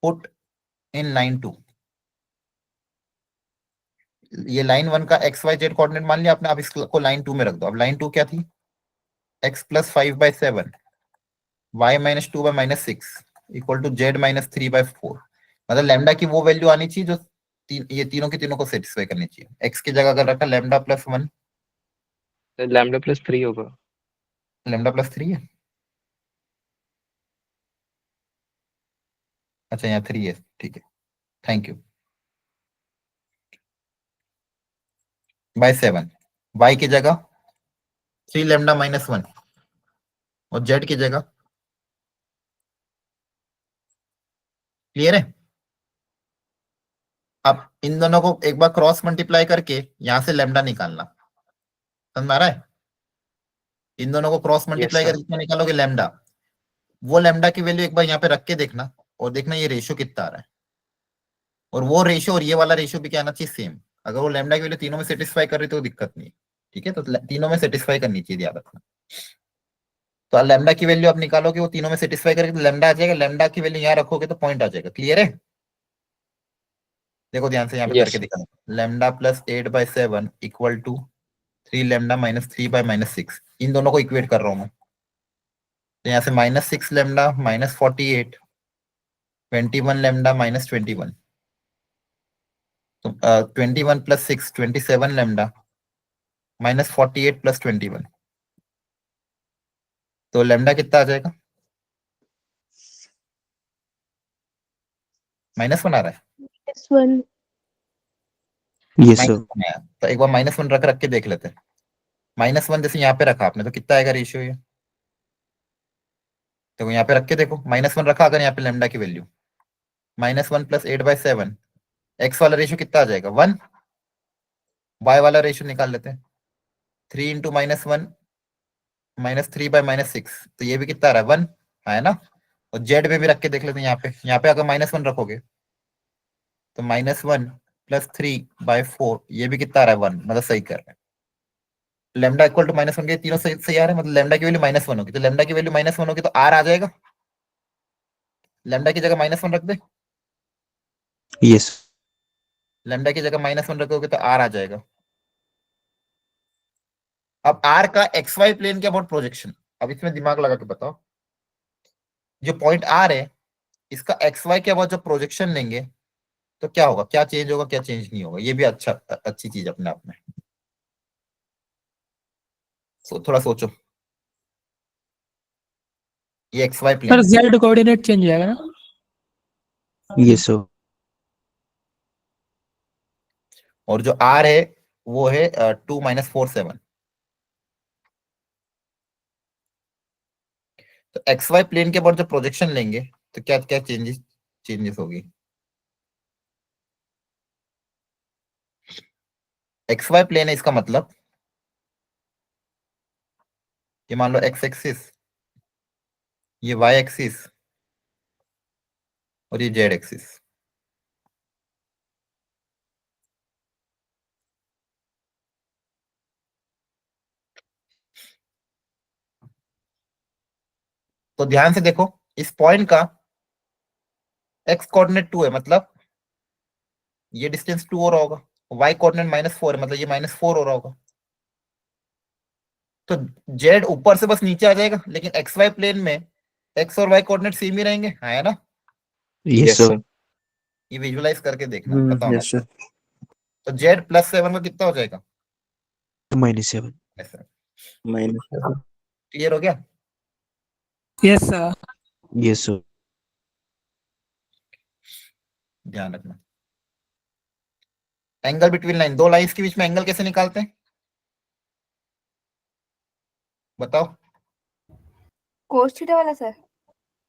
Put in line 2। ये लाइन 1 का एक्स वाई जेड कोऑर्डिनेट मान लिया आपने। अब इसको लाइन 2 में रख दो। अब लाइन 2 क्या थी? x plus 5/7, y minus 2/-6 equal to z minus 3/4। मतलब लैम्डा की वो वैल्यू आनी चाहिए जो ये तीनों के तीनों को सेटिस्फाई करनी चाहिए। x की जगह अगर रखा लैम्डा प्लस 1, लैम्डा प्लस 3 होगा। लैम्डा प्लस 3 है। अच्छा यहाँ 3 है, ठीक है, थैंक यू। बाय 7, y की जगह 3 लैम्डा माइनस 1, और z की जगह, क्लियर है? अब इन दोनों को एक बार क्रॉस मल्टीप्लाई करके यहां से लैम्डा निकालना। समझ में आ रहा है? इन दोनों को क्रॉस मल्टीप्लाई सर करके कितना निकालोगे? लैम्डा। वो लैम्डा की वैल्यू एक बार यहाँ पे रख के देखना, और देखना ये रेशियो कितना आ रहा है। और वो रेशियो और ये वाला रेशियो भी क्या आना चाहिए? सेम। अगर वो लैम्डा की वैल्यू तीनों में सेटिस्फाई कर रही तो दिक्कत नहीं। ठीक है, तो तीनों में सेटिस्फाई करनी चाहिए, याद रखना। तो लैम्डा की वैल्यू आप निकालोगे, वो तीनों में सेटिस्फाई करेगी तो लैम्डा आ जाएगा, लैम्डा की वैल्यू यहाँ रखोगे तो पॉइंट आ जाएगा। क्लियर है? देखो ध्यान से यहाँ पे Yes, करके दिखाना। Lambda plus 8/7 equal to 3 lambda minus 3/-6, इन दोनों को इक्वेट कर रहा हूँ मैं। तो यहाँ से -6 लैम्डा माइनस 48, 21 लैम्डा माइनस 21, तो 21 प्लस 6 27 लैम्डा माइनस 48 प्लस 21, तो लैम्डा कितना आ जाएगा? -1 आ रहा है। -1. Yes, sir. -1 आया, तो एक बार -1 रख रख के देख लेते हैं। -1 जैसे यहाँ पे रखा आपने तो कितना आएगा रेशियो ये? तो यहाँ पे रख के देखो, -1 रखा अगर यहाँ पे लैम्डा की वैल्यू, -1 प्लस 8/7, एक्स वाला रेशियो कितना आ जाएगा? 1। वाई वाला रेशियो निकाल लेते हैं, 3 इंटू -1 -3/-6, तो ये भी कितना आ रहा है? 1 है ना। और जेड में भी रख के देख लेते हैं, यहाँ पे अगर -1 रखोगे तो -1 प्लस 3/4, ये भी कितना आ रहा है? 1, मतलब सही कर रहे हैं। लेमडा इक्वल टू -1 के तीनों सही आ रहे हैं, मतलब लेमडा की वैल्यू -1 होगी, तो लेमडा की वैल्यू -1 होगी तो आर आ जाएगा। लेमडा की जगह -1 रख दे, Yes. लेमडा की जगह -1 रखोगे तो आर आ जाएगा। अब आर का एक्स वाई प्लेन के अबाउट प्रोजेक्शन, अब इसमें दिमाग लगा के बताओ, जो पॉइंट आर है इसका एक्स वाई के अबाउट जब प्रोजेक्शन लेंगे तो क्या होगा, क्या चेंज होगा, क्या चेंज नहीं होगा, ये भी अच्छी चीज अपने आप में। थोड़ा सोचो, ये X Y sir plane, Z coordinate change हो जाएगा ना? Yes, sir. और जो आर है वो है 2 - 4 7, तो एक्स वाई प्लेन के ऊपर जब प्रोजेक्शन लेंगे तो क्या क्या चेंजेस होगी। एक्स वाई प्लेन है, इसका मतलब ये मान लो एक्स एक्सिस, ये वाई एक्सिस और ये जेड एक्सिस। तो ध्यान से देखो, इस पॉइंट का एक्स कोऑर्डिनेट 2 है, मतलब ये डिस्टेंस 2 हो रहा होगा, वाई कोऑर्डिनेट -4 है, मतलब ये -4 हो रहा होगा। तो जेड ऊपर से बस नीचे आ जाएगा, लेकिन एक्स वाई प्लेन में एक्स और वाई कोऑर्डिनेट सेम ही रहेंगे, है ना। Yes, yes, sir. sir. ये विजुलाइज करके देखना, पता होना। Yes, sir. तो जेड +7 का कितना हो जाएगा? -7. ऐसा -7. क्लियर हो गया? Yes sir. Yes, sir. ध्यान रखना। एंगल बिटवीन लाइन, दो लाइंस के बीच में एंगल कैसे निकालते हैं बताओ? cos थीटा वाला सर?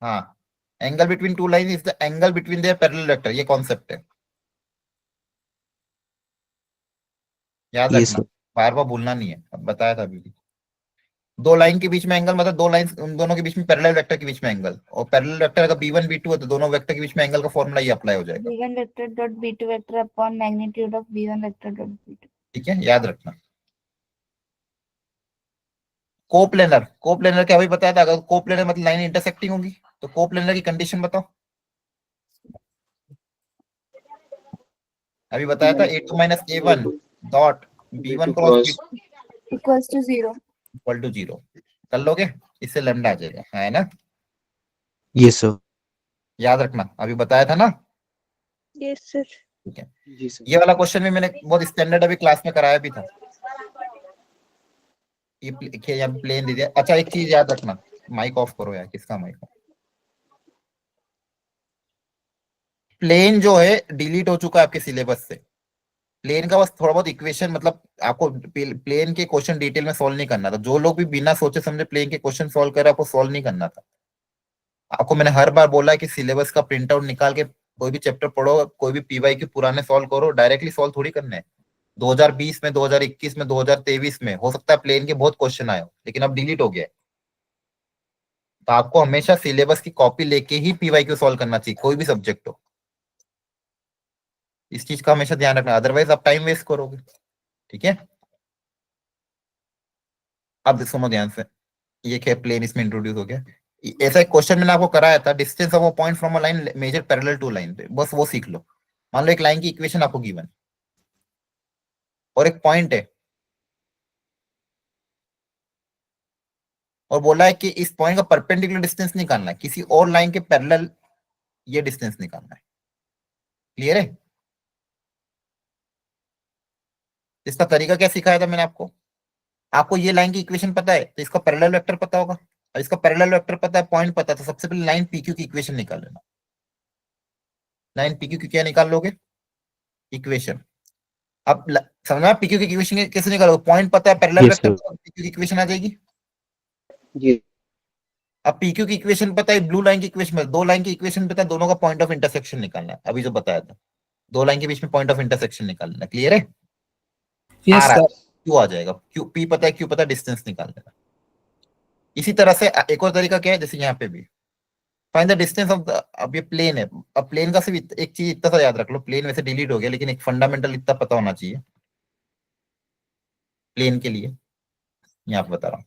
हाँ, angle between two line is the angle between their parallel vector, ये कॉन्सेप्ट है, याद Yes, रखना, sir. बार बार भूलना नहीं है, अब बताया था अभी भी। दो लाइन के बीच में एंगल मतलब दो लाइन, उन दोनों के बीच में पैरेलल वेक्टर के बीच में एंगल, और पैरेलल वेक्टर अगर b1 b2 है तो दोनों वेक्टर के बीच में एंगल का फॉर्मूला ये अप्लाई हो जाएगा। b1 vector dot b2 vector upon magnitude of b1 vector dot b2. ठीक है, याद रखना। कोप्लेनर क्या अभी बताया था, अगर कोप्लेनर मतलब लाइन इंटरसेक्टिंग होगी तो कोप्लेनर की कंडीशन बताओ। अभी बताया था a2 - a1 dot b1 cross b2 equals to 0. Equal to 0 कर लोगे, इससे लैम्डा आ जाएगा, है ना। Yes, sir. याद रखना, अभी बताया था ना। Yes sir. ठीक है, जी सर. ये वाला क्वेश्चन भी मैंने बहुत स्टैंडर्ड अभी क्लास में कराया भी था। ये यहाँ प्लेन दे दिया। अच्छा एक चीज याद रखना, माइक ऑफ करो यार, किसका माइक? प्लेन जो है डिलीट हो चुका है आपके सिलेबस से। प्लेन का बस थोड़ा बहुत इक्वेशन, मतलब आपको प्लेन के क्वेश्चन डिटेल में सॉल्व नहीं करना था। जो लोग भी बिना सोचे समझे प्लेन के क्वेश्चन सॉल्व कर रहे हैं, आपको सॉल्व नहीं करना था। आपको मैंने हर बार बोला है कि सिलेबस का प्रिंट आउट निकाल के कोई भी चैप्टर पढ़ो, कोई भी पीवाई के पुराने सॉल्व करो, डायरेक्टली सॉल्व थोड़ी करने हैं। 2020 में, 2021 में, 2023 में हो सकता है प्लेन के बहुत क्वेश्चन आए हो, लेकिन अब डिलीट हो गया है। तो आपको हमेशा सिलेबस की कॉपी लेके ही पीवाई क्यू सॉल्व करना चाहिए, कोई भी सब्जेक्ट हो। इस चीज का हमेशा ध्यान रखना, अदरवाइज आप टाइम वेस्ट करोगे। ठीक है, अब सुनो ध्यान से, ये क्या प्लेन इसमें इंट्रोड्यूस हो गया। ऐसा एक क्वेश्चन मैंने आपको कराया था, distance of a point from a line measure parallel to line पे, बस वो सीख लो। मान लो एक लाइन की इक्वेशन आपको गिवन और एक पॉइंट है, और बोला है कि इस पॉइंट का परपेंडिकुलर डिस्टेंस निकालना है, किसी और लाइन के पैरेलल ये डिस्टेंस निकालना है। क्लियर है? इसका तरीका क्या सिखाया था मैंने आपको? आपको ये लाइन की इक्वेशन पता है तो इसका पैरेलल वेक्टर पता होगा, और इसका पैरेलल वेक्टर पता है, पॉइंट पता है, तो सबसे पहले लाइन पीक्यू की इक्वेशन निकाल लेना। लाइन पीक्यू की क्या निकाल लोगे? इक्वेशन। अब समझना पीक्यू की इक्वेशन कैसे निकालोगे? पॉइंट पता है, पैरेलल Yes, वेक्टर, पीक्यू की इक्वेशन आ जाएगी। जी अब पीक्यू की इक्वेशन पता है, ब्लू लाइन की इक्वेशन, दो लाइन की इक्वेशन पता है, दोनों का पॉइंट ऑफ इंटरसेक्शन निकालना है। अभी जो बताया था, दो लाइन के बीच में पॉइंट ऑफ इंटरसेक्शन निकालना है। क्लियर है? यस आर आ सर। क्यू आ जाएगा, क्यू पी पता है, क्यू पता है, डिस्टेंस निकालने का। इसी तरह से एक और तरीका क्या है, जैसे यहाँ पे भी find the distance of the, अब ये प्लेन है, अब प्लेन का सिर्फ एक चीज इतना सा याद रख लो, प्लेन वैसे डिलीट हो गया, लेकिन एक फंडामेंटल इतना पता होना चाहिए प्लेन के लिए, यहाँ पे बता रहा हूँ।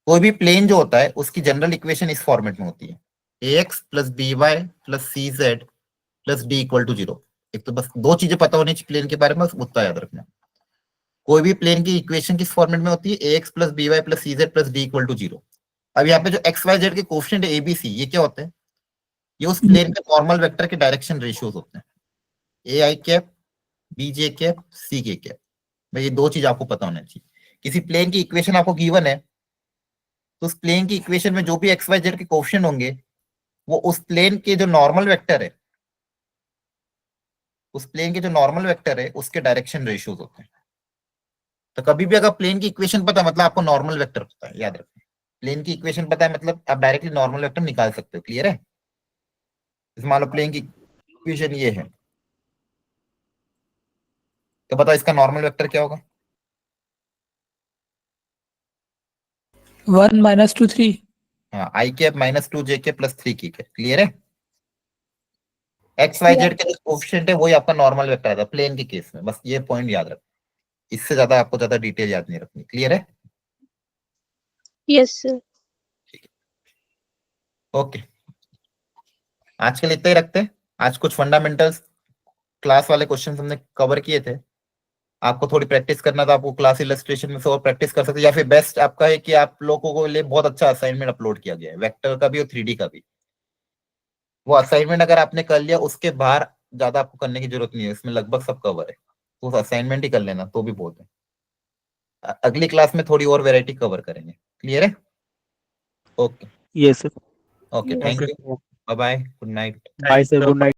कोई भी प्लेन जो होता है उसकी जनरल इक्वेशन इस फॉर्मेट में होती है, ax plus B Y plus C Z plus D equal to 0। एक तो बस दो चीजें पता होनी चाहिए प्लेन के बारे में, बस उतना याद रखना। कोई भी प्लेन की इक्वेशन किस फॉर्मेट में होती है? ax plus B Y plus C Z plus D equal to 0। अब यहाँ पे जो एक्स वाई जेड के कोफिशिएंट है एबीसी, ये क्या होते हैं? ये उस प्लेन के नॉर्मल वेक्टर के डायरेक्शन रेशियोज होते हैं, A I cap, B J cap, C K cap. भाई ये दो चीज आपको पता होना चाहिए। किसी प्लेन की इक्वेशन आपको गिवन है तो उस प्लेन की इक्वेशन में जो भी एक्स वाई जेड के कोफिशिएंट होंगे वो उस प्लेन के जो नॉर्मल वेक्टर है, उस प्लेन के जो नॉर्मल वेक्टर है उसके डायरेक्शन रेशियोज होते हैं। तो कभी भी अगर प्लेन की इक्वेशन पता है मतलब आपको नॉर्मल वेक्टर पता है, याद रखना। प्लेन की इक्वेशन पता है मतलब आप डायरेक्टली नॉर्मल वेक्टर निकाल सकते हो। क्लियर है? मान लो प्लेन की इक्वेशन ये है, तो बताओ इसका नॉर्मल वेक्टर क्या होगा? 1 - 2 3। हाँ, आई कैप माइनस 2 जे कैप प्लस 3 की कैप। क्लियर है? एक्स वाई जेड के जो कोफिशिएंट है वही आपका नॉर्मल वेक्टर आता है प्लेन के केस में, बस ये पॉइंट याद रखना। इससे ज्यादा आपको ज्यादा डिटेल याद नहीं रखनी। क्लियर है? Yes sir. ओके, आज के लिए इतना ही रखते हैं। आज कुछ फंडामेंटल्स क्लास वाले क्वेश्चन हमने कवर किए थे। आपको थोड़ी प्रैक्टिस करना था, आपको क्लास इलस्ट्रेशन में से और प्रैक्टिस कर सकते हैं, या फिर बेस्ट आपका है कि आप लोगों को लिए बहुत अच्छा असाइनमेंट अपलोड किया गया है, वेक्टर का भी और 3D का भी। वो असाइनमेंट अगर आपने कर लिया उसके बाहर ज्यादा आपको करने की जरूरत नहीं है, इसमें लगभग सब कवर है, तो उस असाइनमेंट ही कर लेना तो भी बहुत है। अगली क्लास में थोड़ी और वैरायटी कवर करेंगे। क्लियर है? Okay yes sir. Okay, thank you, bye bye, good night. Bye sir, good night.